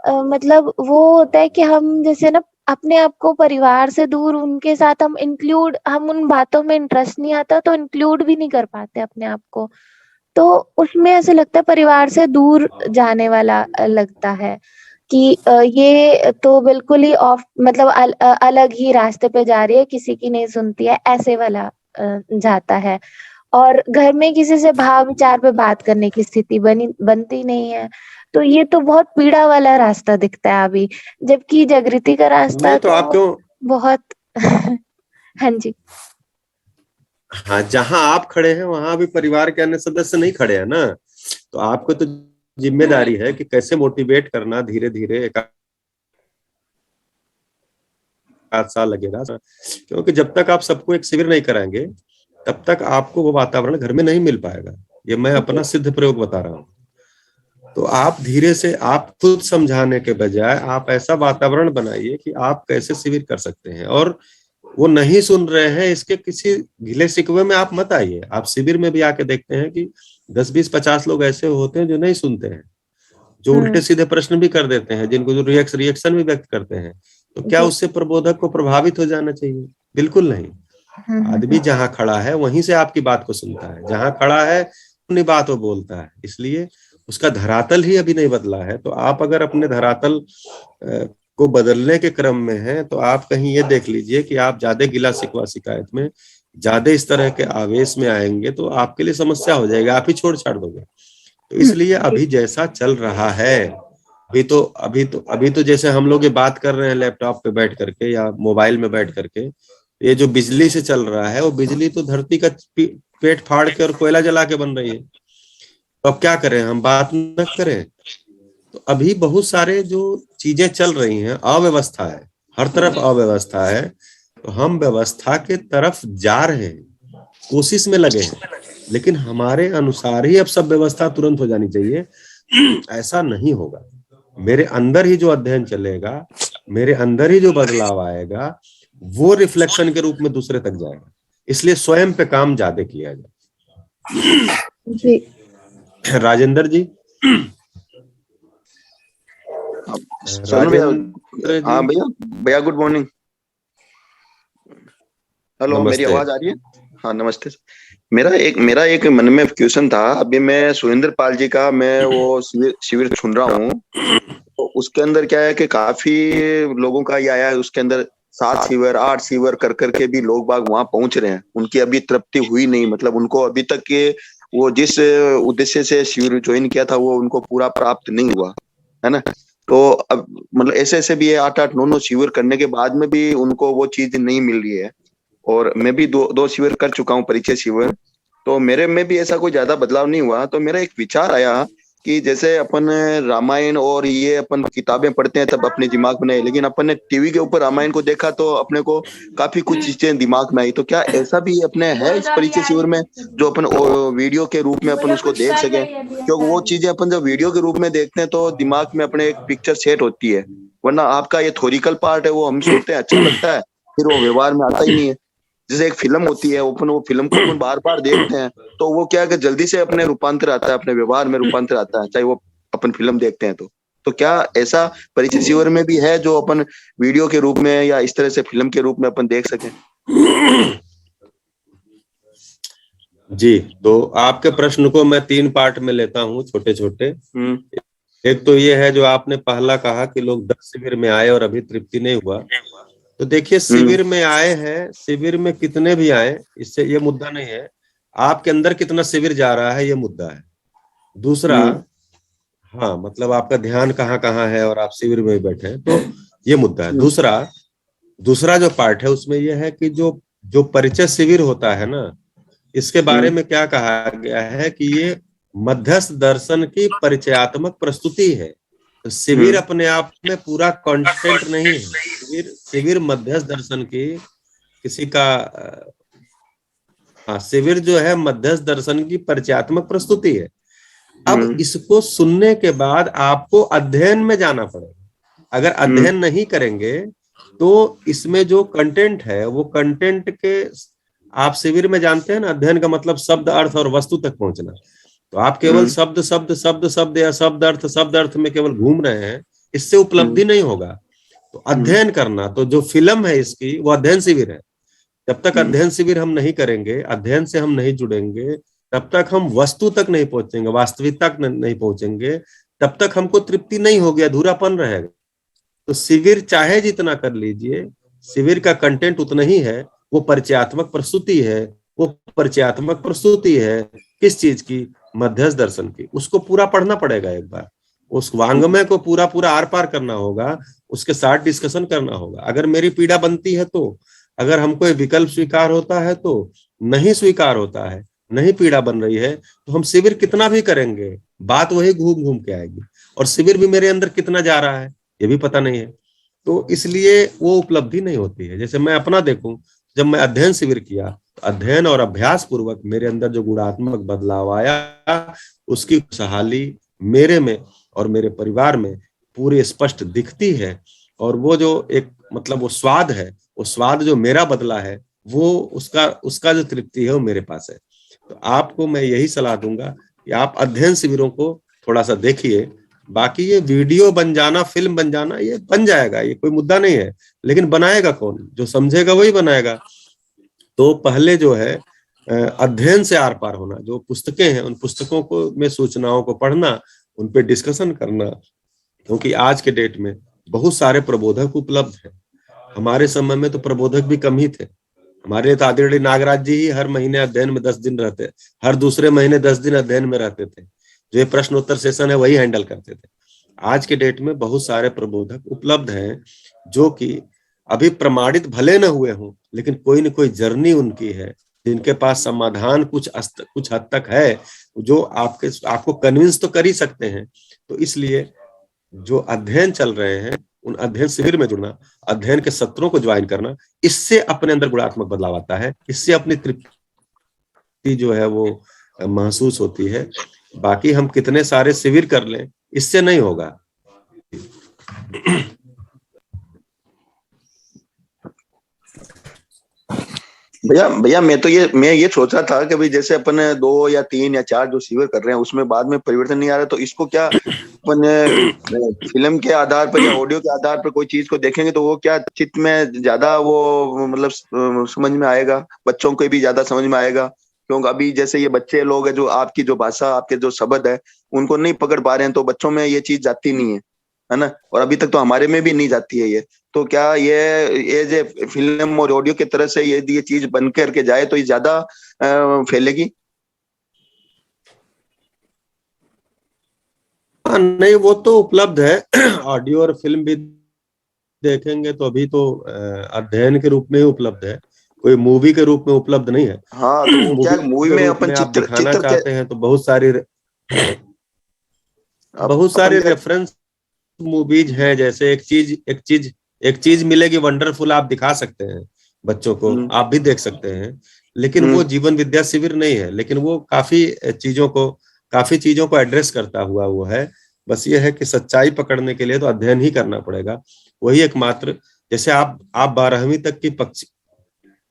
मतलब वो होता है कि हम जैसे ना अपने आप को परिवार से दूर, उनके साथ हम उन बातों में इंटरेस्ट नहीं आता तो इंक्लूड भी नहीं कर पाते अपने आप को। तो उसमें ऐसे लगता है परिवार से दूर जाने वाला लगता है कि ये तो बिल्कुल ही मतलब अलग ही रास्ते पे जा रही है, किसी की नहीं सुनती है, ऐसे वाला जाता है। और घर में किसी से भाव विचार पे बात करने की स्थिति बनती नहीं है। तो ये तो बहुत पीड़ा वाला रास्ता दिखता है अभी, जबकि जागृति का रास्ता नहीं तो आप क्यों बहुत हाँ जी। हाँ, जहां आप खड़े हैं वहां भी परिवार के अन्य सदस्य नहीं खड़े हैं ना, तो आपको तो जिम्मेदारी है कि कैसे मोटिवेट करना, धीरे धीरे एक आध साल लगेगा, क्योंकि जब तक आप सबको एक शिविर नहीं कराएंगे तब तक आपको वो वातावरण घर में नहीं मिल पाएगा। ये मैं अपना सिद्ध प्रयोग बता रहा हूँ। तो आप धीरे से, आप खुद समझाने के बजाय आप ऐसा वातावरण बनाइए कि आप कैसे शिविर कर सकते हैं, और वो नहीं सुन रहे हैं इसके किसी गिले शिकवे में आप मत आइए। आप शिविर में भी आके देखते हैं कि 10, 20, 50 लोग ऐसे होते हैं जो नहीं सुनते हैं, जो उल्टे सीधे प्रश्न भी कर देते हैं, जिनको जो रिएक्शन भी व्यक्त करते हैं। तो क्या उससे प्रबोधक को प्रभावित हो जाना चाहिए? बिल्कुल नहीं। आदमी जहां खड़ा है वहीं से आपकी बात को सुनता है, जहां खड़ा है अपनी बात वो बोलता है। इसलिए उसका धरातल ही अभी नहीं बदला है। तो आप अगर अपने धरातल को बदलने के क्रम में हैं तो आप कहीं ये देख लीजिए कि आप ज्यादा गिला शिकवा शिकायत में, ज्यादा इस तरह के आवेश में आएंगे तो आपके लिए समस्या हो जाएगी, आप ही छोड़ छाड़ दोगे। तो इसलिए अभी जैसा चल रहा है, अभी तो जैसे हम लोग ये बात कर रहे हैं लैपटॉप पे बैठ करके या मोबाइल में बैठ करके, ये जो बिजली से चल रहा है वो बिजली तो धरती का पेट फाड़ के और कोयला जला के बन रही है। तो अब क्या करें, हम बात न करें? तो अभी बहुत सारे जो चीजें चल रही हैं, अव्यवस्था है, हर तरफ अव्यवस्था है, तो हम व्यवस्था के तरफ जा रहे हैं, कोशिश में लगे हैं, लेकिन हमारे अनुसार ही अब सब व्यवस्था तुरंत हो जानी चाहिए, ऐसा नहीं होगा। मेरे अंदर ही जो अध्ययन चलेगा, मेरे अंदर ही जो बदलाव आएगा, वो रिफ्लेक्शन के रूप में दूसरे तक जाएगा। इसलिए स्वयं पे काम ज्यादा किया जाए। जी राजेंद्र जी। हाँ भैया, भैया गुड मॉर्निंग। हेलो, मेरी आवाज आ रही है? हाँ नमस्ते। मेरा एक मन में क्वेश्चन था। अभी मैं सुरेंद्र पाल जी का मैं वो शिविर सुन रहा हूँ, तो उसके अंदर क्या है कि काफी लोगों का ये आया है, उसके अंदर 7 शिविर 8 शिविर कर करके भी लोग बाग वहां पहुंच रहे हैं, उनकी अभी तृप्ति हुई नहीं, मतलब उनको अभी तक के वो जिस उद्देश्य से शिविर ज्वाइन किया था वो उनको पूरा प्राप्त नहीं हुआ है ना। तो अब मतलब ऐसे भी 8-8, 9-9 शिविर करने के बाद में भी उनको वो चीज नहीं मिल रही है। और मैं भी दो शिविर कर चुका हूँ, परिचय शिविर, तो मेरे में भी ऐसा कोई ज्यादा बदलाव नहीं हुआ। तो मेरा एक विचार आया कि जैसे अपन रामायण और ये अपन किताबें पढ़ते हैं तब अपने दिमाग में नहीं, लेकिन अपन ने टीवी के ऊपर रामायण को देखा तो अपने को काफी कुछ चीजें दिमाग में आई। तो क्या ऐसा भी अपने है इस परिचय शिविर में जो अपन वीडियो के रूप में अपन उसको देख सके? क्योंकि वो चीजें अपन जब वीडियो के रूप में देखते हैं तो दिमाग में अपने एक पिक्चर सेट होती है, वरना आपका ये थ्योरिकल पार्ट है वो हम सुनते हैं, अच्छा लगता है, फिर वो व्यवहार में आता ही नहीं है। जैसे एक फिल्म होती है, अपन वो फिल्म को अपन बार बार देखते हैं तो वो क्या है कि जल्दी से अपने रूपांतर आता है, अपने व्यवहार में रूपांतर आता है, चाहे वो अपन फिल्म देखते हैं तो क्या ऐसा परिचय शिविर में भी है जो अपन वीडियो के रूप में या इस तरह से फिल्म के रूप में अपन देख सकें? जी, तो आपके प्रश्न को मैं 3 पार्ट में लेता हूँ, छोटे छोटे। एक तो ये है जो आपने पहला कहा कि लोग 10 शिविर में आए और अभी तृप्ति नहीं हुआ। तो देखिए, शिविर में आए हैं, शिविर में कितने भी आए, इससे ये मुद्दा नहीं है, आपके अंदर कितना शिविर जा रहा है ये मुद्दा है। दूसरा, हाँ मतलब आपका ध्यान कहाँ कहाँ है और आप शिविर में बैठे हैं, तो ये मुद्दा है। दूसरा जो पार्ट है उसमें यह है कि जो परिचय शिविर होता है ना, इसके बारे में क्या कहा गया है कि ये मध्यस्थ दर्शन की परिचयात्मक प्रस्तुति है। तो शिविर अपने आप में पूरा कंटेंट नहीं है। शिविर मध्यस्थ दर्शन की किसी का शिविर जो है मध्यस्थ दर्शन की परिचयात्मक प्रस्तुति है। अब इसको सुनने के बाद आपको अध्ययन में जाना पड़ेगा। अगर अध्ययन नहीं करेंगे तो इसमें जो कंटेंट है वो कंटेंट के, आप शिविर में जानते हैं ना, अध्ययन का मतलब शब्द अर्थ और वस्तु तक पहुंचना। तो आप केवल शब्द शब्द शब्द शब्द या शब्द अर्थ में केवल घूम रहे हैं, इससे उपलब्धि नहीं होगा। तो अध्ययन करना, तो जो फिल्म है इसकी वो अध्ययन शिविर है। जब तक अध्ययन शिविर हम नहीं करेंगे, अध्ययन से हम नहीं जुड़ेंगे, तब तक हम वस्तु तक नहीं पहुंचेंगे, वास्तविकता तक नहीं पहुंचेंगे, तब तक हमको तृप्ति नहीं होगी, अधूरापन रहेगा। तो शिविर चाहे जितना कर लीजिए, शिविर का कंटेंट उतना ही है, वो परिचयात्मक प्रस्तुति है। वो परिचयात्मक प्रस्तुति है किस चीज की? मध्यस्थ दर्शन की। उसको पूरा पढ़ना पड़ेगा एक बार, उस वांग्मय को पूरा पूरा आर पार करना होगा, उसके साथ डिस्कशन करना होगा। अगर मेरी पीड़ा बनती है तो, अगर हमको ये विकल्प स्वीकार होता है तो, नहीं स्वीकार होता है, नहीं पीड़ा बन रही है, तो हम शिविर कितना भी करेंगे बात वही घूम घूम के आएगी, और शिविर भी मेरे अंदर कितना जा रहा है ये भी पता नहीं है। तो इसलिए वो उपलब्धि नहीं होती है। जैसे मैं अपना देखूं, जब मैं अध्ययन शिविर किया, तो अध्ययन और अभ्यास पूर्वक मेरे अंदर जो गुणात्मक बदलाव आया, उसकी खुशहाली मेरे में और मेरे परिवार में पूरी स्पष्ट दिखती है। और वो जो एक मतलब वो स्वाद है, वो स्वाद जो मेरा बदला है, वो उसका जो तृप्ति है वो मेरे पास है। तो आपको मैं यही सलाह दूंगा कि आप अध्ययन शिविरों को थोड़ा सा देखिए। बाकी ये वीडियो बन जाना, फिल्म बन जाना, ये बन जाएगा, ये कोई मुद्दा नहीं है, लेकिन बनाएगा कौन? जो समझेगा वही बनाएगा। तो पहले जो है अध्ययन से आर पार होना, जो पुस्तकें हैं उन पुस्तकों को में सूचनाओं को पढ़ना, उन पे डिस्कशन करना, क्योंकि आज के डेट में बहुत सारे प्रबोधक उपलब्ध हैं। हमारे समय में तो प्रबोधक भी कम ही थे। हमारे तो आदरणीय नागराज जी ही हर महीने अध्ययन में 10 दिन रहते, हर दूसरे महीने 10 दिन अध्ययन में रहते थे। जो ये प्रश्नोत्तर सेशन है वही हैंडल करते थे। आज के डेट में बहुत सारे प्रबोधक उपलब्ध हैं, जो कि अभी प्रमाणित भले न हुए हों, लेकिन कोई न कोई जर्नी उनकी है, जिनके पास समाधान कुछ हद तक है, जो आपको कन्विंस तो कर ही सकते हैं। तो इसलिए जो अध्ययन चल रहे हैं, उन अध्ययन शिविर में जुड़ना, अध्ययन के सत्रों को ज्वाइन करना, इससे अपने अंदर गुणात्मक बदलाव आता है, इससे अपनी तृप्ति जो है वो महसूस होती है। बाकी हम कितने सारे शिविर कर लें, इससे नहीं होगा। भैया मैं ये सोच रहा था कि भाई जैसे अपन 2 या 3 या 4 जो शिविर कर रहे हैं उसमें बाद में परिवर्तन नहीं आ रहा, तो इसको क्या अपन फिल्म के आधार पर या ऑडियो के आधार पर कोई चीज को देखेंगे तो वो क्या चित्त में ज्यादा वो मतलब समझ में आएगा, बच्चों को भी ज्यादा समझ में आएगा? क्योंकि अभी जैसे ये बच्चे लोग हैं जो आपकी जो भाषा, आपके जो शब्द है उनको नहीं पकड़ पा रहे हैं, तो बच्चों में ये चीज जाती नहीं है ना, और अभी तक तो हमारे में भी नहीं जाती है ये। तो क्या ये जो फिल्म और ऑडियो की तरह से ये चीज बन करके जाए तो ये ज्यादा फैलेगी? नहीं, वो तो उपलब्ध है। ऑडियो और फिल्म भी देखेंगे तो अभी तो अध्ययन के रूप में ही उपलब्ध है, कोई मूवी के रूप में उपलब्ध नहीं है। हाँ, तो क्या मूवी में अपन चित्र चाहते हैं तो बहुत सारे रेफरेंस मूवीज हैं। जैसे एक चीज मिलेगी वंडरफुल, आप दिखा सकते हैं बच्चों को, आप भी देख सकते हैं, लेकिन वो जीवन विद्या शिविर नहीं है। लेकिन वो काफी चीजों को एड्रेस करता हुआ वो है। बस ये है कि सच्चाई पकड़ने के लिए तो अध्ययन ही करना पड़ेगा, वही एकमात्र। जैसे आप 12वीं तक की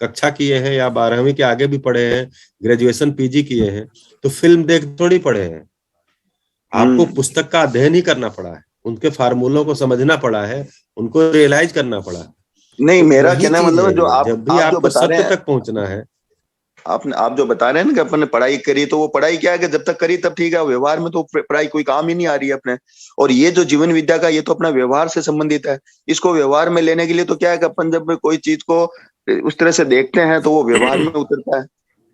कक्षा किए हैं या 12वीं के आगे भी पढ़े हैं, ग्रेजुएशन पीजी किए हैं, तो फिल्म देख थोड़ी पढ़े हैं। आपको पुस्तक का अध्ययन ही करना पड़ा है, उनके फार्मूलों को समझना पड़ा है, उनको रियलाइज करना पड़ा है। नहीं, मेरा कहना मतलब जो जब भी आपको सत्य तक पहुंचना है, आप जो बता रहे हैं ना कि अपन ने पढ़ाई करी, तो वो पढ़ाई क्या है कि जब तक करी तब ठीक है, व्यवहार में तो पढ़ाई कोई काम ही नहीं आ रही है अपने। और ये जो जीवन विद्या का, ये तो अपना व्यवहार से संबंधित है। इसको व्यवहार में लेने के लिए तो क्या है कि अपन जब कोई चीज को उस तरह से देखते हैं तो वो व्यवहार में उतरता है।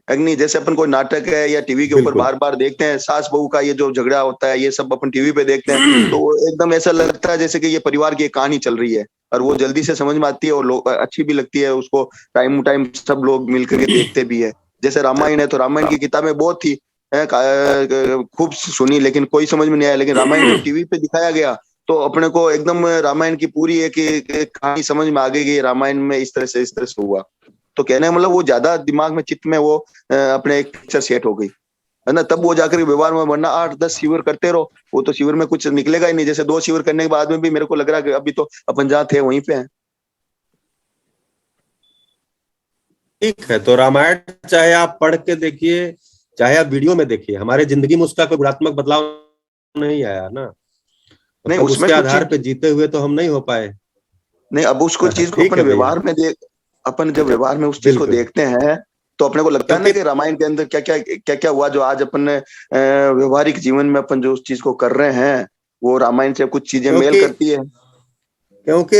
अग्नि, जैसे अपन कोई नाटक है या टीवी के ऊपर बार बार देखते हैं, सास बहू का ये जो झगड़ा होता है, ये सब अपन टीवी पे देखते हैं, तो एकदम ऐसा लगता है जैसे कि ये परिवार की कहानी चल रही है, और वो जल्दी से समझ में आती है और अच्छी भी लगती है। उसको टाइम टाइम सब लोग मिलकर के देखते भी है। जैसे रामायण है, तो रामायण की किताबें बहुत थी, खूब सुनी, लेकिन कोई समझ में नहीं आया। लेकिन रामायण जब टीवी पे दिखाया गया तो अपने को एकदम रामायण की पूरी एक कहानी समझ में आ गई कि रामायण में इस तरह से हुआ। तो कहने मतलब वो ज्यादा दिमाग में, चित्त में वो अपने एक पिक्चर सेट हो गई है ना, तब वो जाकर व्यवहार में। वरना 8-10 शिविर करते रहो, वो तो शिविर में कुछ निकलेगा ही नहीं। जैसे 2 शिविर करने के बाद में भी मेरे को लग रहा है कि अभी तो अपन जहाँ थे वहीं पे हैं। ठीक है, तो रामायण चाहे आप पढ़ के देखिए, चाहे आप वीडियो में देखिए, हमारे जिंदगी में उसका कोई गुणात्मक बदलाव नहीं आया ना। नहीं, उसके आधार पे जीते हुए तो हम नहीं हो पाए। नहीं, अब उसको चीज को ठीक अपने है भैया। व्यवहार में अपन जब व्यवहार में उस चीज को बिल्कुल। देखते हैं तो अपने को लगता है ना क्योंकि- कि रामायण के अंदर क्या क्या हुआ, जो आज अपन ने व्यवहारिक जीवन में अपन जो उस चीज को कर रहे हैं वो रामायण से कुछ चीजें मेल क्योंकि करती है। क्योंकि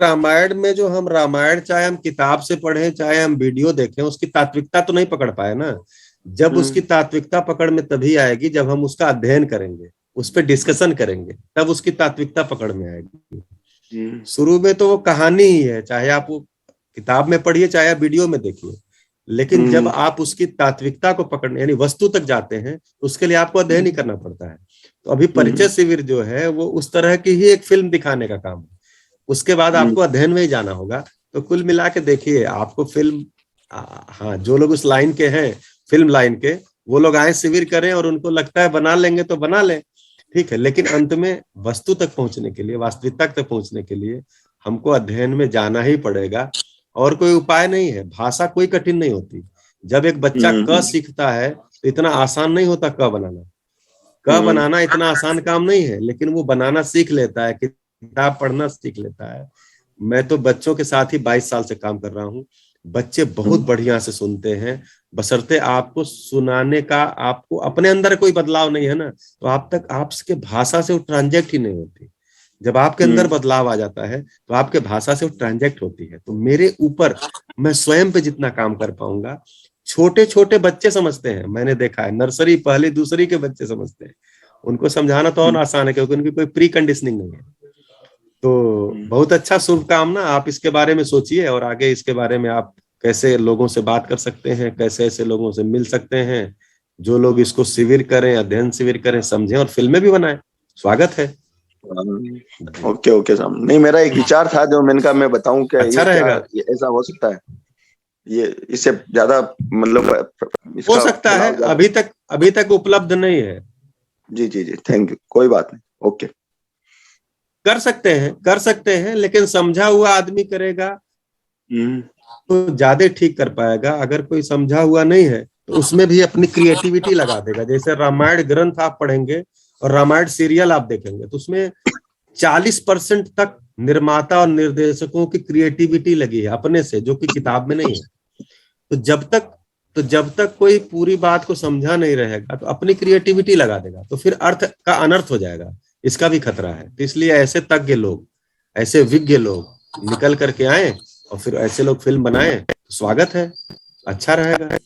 रामायण में जो हम रामायण चाहे हम किताब से पढ़ें चाहे हम वीडियो देखें, उसकी तात्विकता तो नहीं पकड़ पाए ना। जब उसकी तात्विकता पकड़ में तभी आएगी जब हम उसका अध्ययन करेंगे, उस पर डिस्कशन करेंगे, तब उसकी तात्विकता पकड़ में आएगी। शुरू में तो वो कहानी ही है, चाहे आप वो किताब में पढ़िए चाहे आप वीडियो में देखिए, लेकिन जब आप उसकी तात्विकता को पकड़ने यानी वस्तु तक जाते हैं उसके लिए आपको अध्ययन ही करना पड़ता है। तो अभी परिचय शिविर जो है वो उस तरह की ही एक फिल्म दिखाने का काम है, उसके बाद आपको अध्ययन में ही जाना होगा। तो कुल मिला के देखिए आपको फिल्म, हाँ जो लोग उस लाइन के हैं फिल्म लाइन के, वो लोग आए शिविर करें और उनको लगता है बना लेंगे तो बना लें, ठीक है, लेकिन अंत में वस्तु तक पहुंचने के लिए, वास्तविकता तक पहुंचने के लिए हमको अध्ययन में जाना ही पड़ेगा और कोई उपाय नहीं है। भाषा कोई कठिन नहीं होती। जब एक बच्चा क सीखता है तो इतना आसान नहीं होता क बनाना। क बनाना इतना आसान काम नहीं है, लेकिन वो बनाना सीख लेता है, किताब पढ़ना सीख लेता है। मैं तो बच्चों के साथ ही 22 साल से काम कर रहा हूँ। बच्चे बहुत बढ़िया से सुनते हैं, बशर्ते आपको सुनाने का, आपको अपने अंदर कोई बदलाव नहीं है ना, तो आप तक आपके भाषा से वो ट्रांजेक्ट ही नहीं होती। जब आपके अंदर बदलाव आ जाता है तो आपके भाषा से वो ट्रांजेक्ट होती है। तो मेरे ऊपर मैं स्वयं पे जितना काम कर पाऊंगा, छोटे छोटे बच्चे समझते हैं, मैंने देखा है, नर्सरी पहली दूसरी के बच्चे समझते हैं, उनको समझाना तो और आसान है क्योंकि उनकी कोई प्री कंडीशनिंग नहीं है। तो बहुत अच्छा, शुभकामना। आप इसके बारे में सोचिए और आगे इसके बारे में आप कैसे लोगों से बात कर सकते हैं, कैसे ऐसे लोगों से मिल सकते हैं जो लोग इसको शिविर करें, अध्ययन शिविर करें, समझें और फिल्में भी बनाएं। स्वागत है। ओके साहब। नहीं, मेरा एक विचार था जो मैंने कहा मैं बताऊं क्या, अच्छा ये रहेगा। क्या ये ऐसा हो सकता है, ये इससे ज्यादा मतलब हो सकता है, अभी तक उपलब्ध नहीं है। जी, थैंक यू, कोई बात नहीं, ओके। कर सकते हैं लेकिन समझा हुआ आदमी करेगा तो ज्यादा ठीक कर पाएगा। अगर कोई समझा हुआ नहीं है तो उसमें भी अपनी क्रिएटिविटी लगा देगा। जैसे रामायण ग्रंथ आप पढ़ेंगे और रामायण सीरियल आप देखेंगे तो उसमें 40% तक निर्माता और निर्देशकों की क्रिएटिविटी लगी है अपने से, जो कि किताब में नहीं है। तो जब तक कोई पूरी बात को समझा नहीं रहेगा तो अपनी क्रिएटिविटी लगा देगा, तो फिर अर्थ का अनर्थ हो जाएगा, इसका भी खतरा है। तो इसलिए ऐसे तज्ञ लोग, ऐसे विज्ञ लोग निकल करके आए और फिर ऐसे लोग फिल्म बनाए तो स्वागत है, अच्छा रहेगा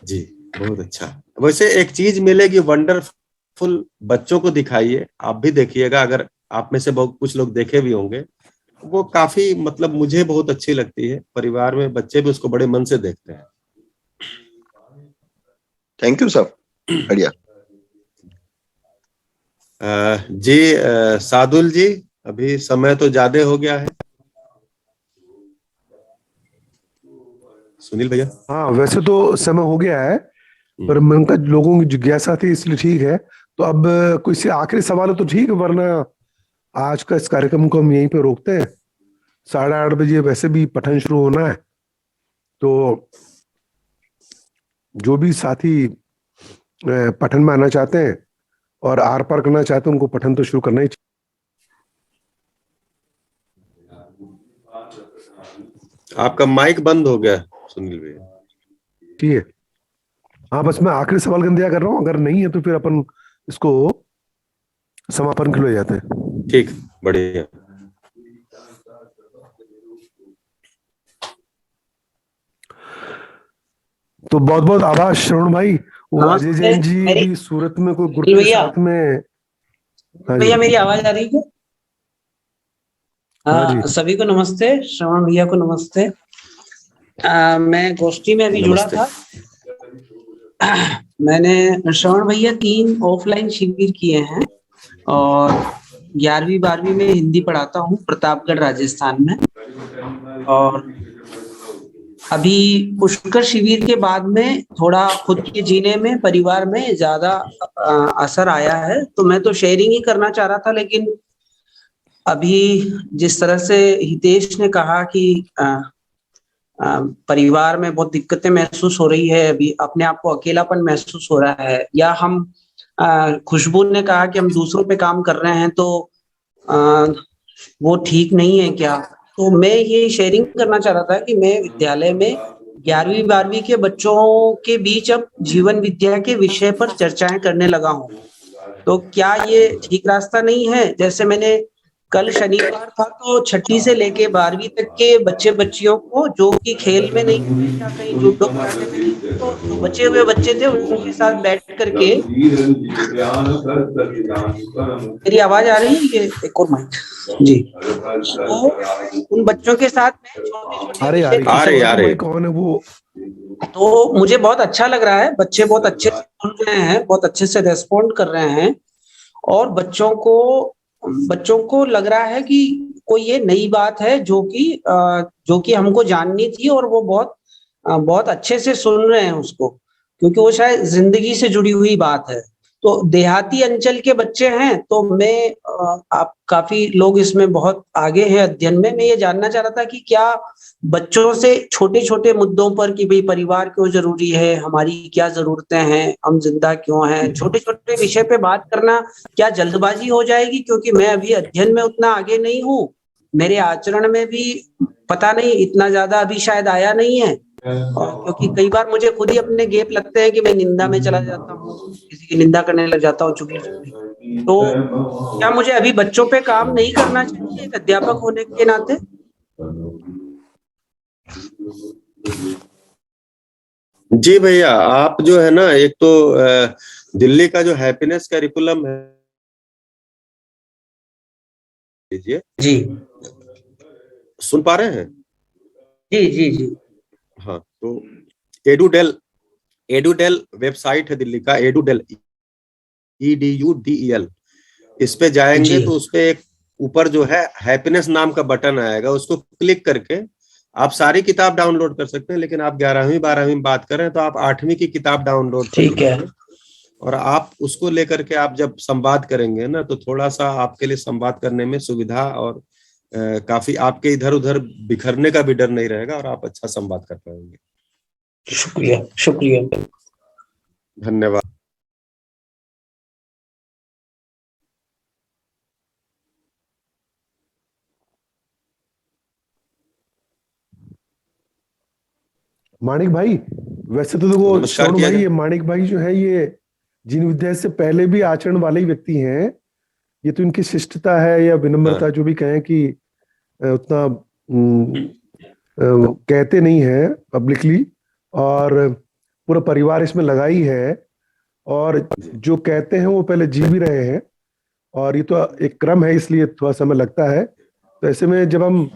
जी, बहुत अच्छा। वैसे एक चीज मिलेगी वंडरफुल, बच्चों को दिखाइए, आप भी देखिएगा, अगर आप में से बहुत कुछ लोग देखे भी होंगे, वो काफी मतलब मुझे बहुत अच्छी लगती है। परिवार में बच्चे भी उसको बड़े मन से देखते हैं। थैंक यू सर, बढ़िया। जी सादुल जी, अभी समय तो ज्यादा हो गया है। सुनील भैया। हाँ, वैसे तो समय हो गया है, पर मन का लोगों की जिज्ञासा थी इसलिए ठीक है। तो अब कोई से आखिरी सवाल है तो ठीक है, वरना आज का इस कार्यक्रम को हम यहीं पे रोकते हैं। 8:30 बजे वैसे भी पठन शुरू होना है, तो जो भी साथी पठन में आना चाहते हैं और आर पार करना चाहते हैं उनको पठन तो शुरू करना ही चाहिए। आपका माइक बंद हो गया सुनील भैया। ठीक है, हाँ, बस मैं आखिरी सवाल का इंतजार कर रहा हूँ, अगर नहीं है तो फिर अपन इसको समापन के लिए जाते हैं। ठीक, बढ़िया। तो बहुत बहुत आभार श्रवण भाई। वो अजय जैन जी भी सूरत में कोई ग्रुप के साथ में। भैया मेरी आवाज आ रही है? हाँ, सभी को नमस्ते, श्रवण भैया को नमस्ते। मैं गोष्ठी में अभी जुड़ा था। मैंने श्रवण भैया 3 ऑफलाइन शिविर किए हैं और 11वीं 12वीं में हिंदी पढ़ाता हूँ प्रतापगढ़ राजस्थान में। और अभी पुष्कर शिविर के बाद में थोड़ा खुद के जीने में, परिवार में ज्यादा असर आया है। तो मैं तो शेयरिंग ही करना चाह रहा था, लेकिन अभी जिस तरह से हितेश ने कहा कि परिवार में बहुत दिक्कतें महसूस हो रही है, अभी अपने आप को अकेलापन महसूस हो रहा है, या हम खुशबू ने कहा कि हम दूसरों पे काम कर रहे हैं, तो वो ठीक नहीं है क्या? तो मैं ये शेयरिंग करना चाह रहा था कि मैं विद्यालय में 11वीं 12वीं के बच्चों के बीच अब जीवन विद्या के विषय पर चर्चाएं करने लगा हूँ। तो क्या ये ठीक रास्ता नहीं है? जैसे मैंने कल शनिवार था तो 6ठी से लेके 12वीं तक के बच्चे बच्चियों को जो कि खेल में नहीं थे या कहीं जूडो कराटे में नहीं थे, तो जो बचे हुए बच्चे थे उनके साथ बैठ करके। मेरी आवाज आ रही है? ये एक और माइक जी। तो उन बच्चों के साथ में छोटे-छोटे अरे विषय आ रहे माइक कौन है वो? तो मुझे बहुत अच्छा लग रहा है, बच्चे बहुत अच्छे से सुन रहे हैं, बहुत अच्छे से रेस्पॉन्ड कर रहे हैं और बच्चों को लग रहा है कि कोई ये नई बात है जो कि हमको जाननी थी और वो बहुत अच्छे से सुन रहे हैं उसको, क्योंकि वो शायद जिंदगी से जुड़ी हुई बात है। तो देहाती अंचल के बच्चे हैं, तो आप काफी लोग इसमें बहुत आगे हैं अध्ययन में। मैं ये जानना चाह रहा था कि क्या बच्चों से छोटे-छोटे मुद्दों पर कि भाई परिवार क्यों जरूरी है, हमारी क्या जरूरतें हैं, हम जिंदा क्यों हैं, छोटे-छोटे विषय पे बात करना क्या जल्दबाजी हो जाएगी? क्योंकि मैं अभी अध्ययन में उतना आगे नहीं हूँ, मेरे आचरण में भी पता नहीं इतना ज्यादा अभी शायद आया नहीं है। और क्योंकि कई बार मुझे खुद ही अपने गैप लगते हैं कि मैं निंदा में चला जाता हूँ, किसी की निंदा करने लग जाता हूँ चुगली-चुगली। तो क्या मुझे अभी बच्चों पे काम नहीं करना चाहिए एक अध्यापक होने के नाते? जी भैया, आप जो है ना, एक तो दिल्ली का जो हैप्पीनेस करिकुलम है लीजिए। जी सुन पा रहे हैं? जी जी जी हाँ, तो एडुडेल वेबसाइट है दिल्ली का, एडुडेल EDUDEL। इस पे जाएंगे जी तो उस पे एक ऊपर जो है हैप्पीनेस नाम का बटन आएगा, उसको क्लिक करके आप सारी किताब डाउनलोड कर सकते हैं। लेकिन आप 11वीं 12वीं में बात करें तो आप 8वीं की किताब डाउनलोड कर ठीक है। लीजिए और आप उसको लेकर के आप जब संवाद करेंगे ना, तो थोड़ा सा आपके लिए संवाद करने में सुविधा और काफी आपके इधर उधर बिखरने का भी डर नहीं रहेगा और आप अच्छा संवाद कर पाएंगे। शुक्रिया शुक्रिया। धन्यवाद। माणिक भाई, वैसे तो देखो नमस्कार श्रवण किया भाई, जाए। ये माणिक भाई जो है ये जिन विद्या से पहले भी आचरण वाले ही व्यक्ति हैं। ये तो इनकी शिष्टता है या विनम्रता जो भी कहें कि उतना कहते नहीं है पब्लिकली, और पूरा परिवार इसमें लगा ही है और जो कहते हैं वो पहले जी भी रहे हैं। और ये तो एक क्रम है, इसलिए थोड़ा समय लगता है। तो ऐसे में जब हम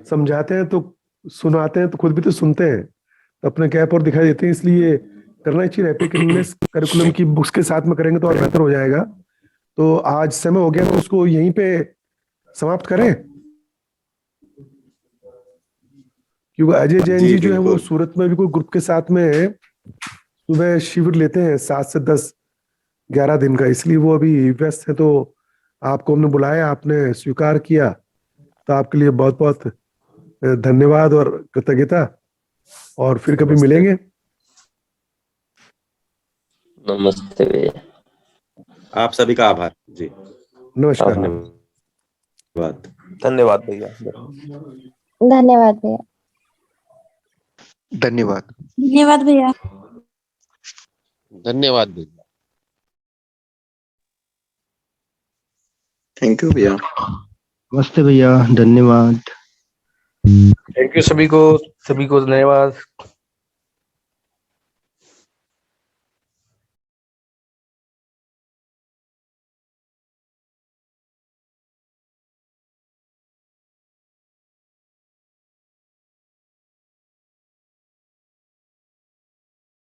समझाते हैं तो सुनाते हैं तो खुद भी तो सुनते हैं, तो अपने गैप और दिखाई देते हैं। इसलिए करना चाहिए, हैप्पीनेस करिकुलम की बुक्स के साथ में करेंगे तो और बेहतर हो जाएगा। तो आज समय हो गया तो उसको यहीं पे समाप्त करें, क्योंकि अजय जैन जी जो है वो सूरत में भी कोई ग्रुप के साथ में सुबह शिविर लेते हैं 7 से 10 11 दिन का, इसलिए वो अभी व्यस्त है। तो आपको हमने बुलाया, आपने स्वीकार किया, तो आपके लिए बहुत बहुत धन्यवाद और कृतज्ञता। और फिर कभी मिलेंगे। नमस्ते भैया। आप सभी का आभार जी। नमस्कार। धन्यवाद। धन्यवाद भैया। धन्यवाद भैया। धन्यवाद। धन्यवाद भैया। धन्यवाद भैया। थैंक यू भैया। नमस्ते भैया, धन्यवाद। थैंक यू सभी को धन्यवाद।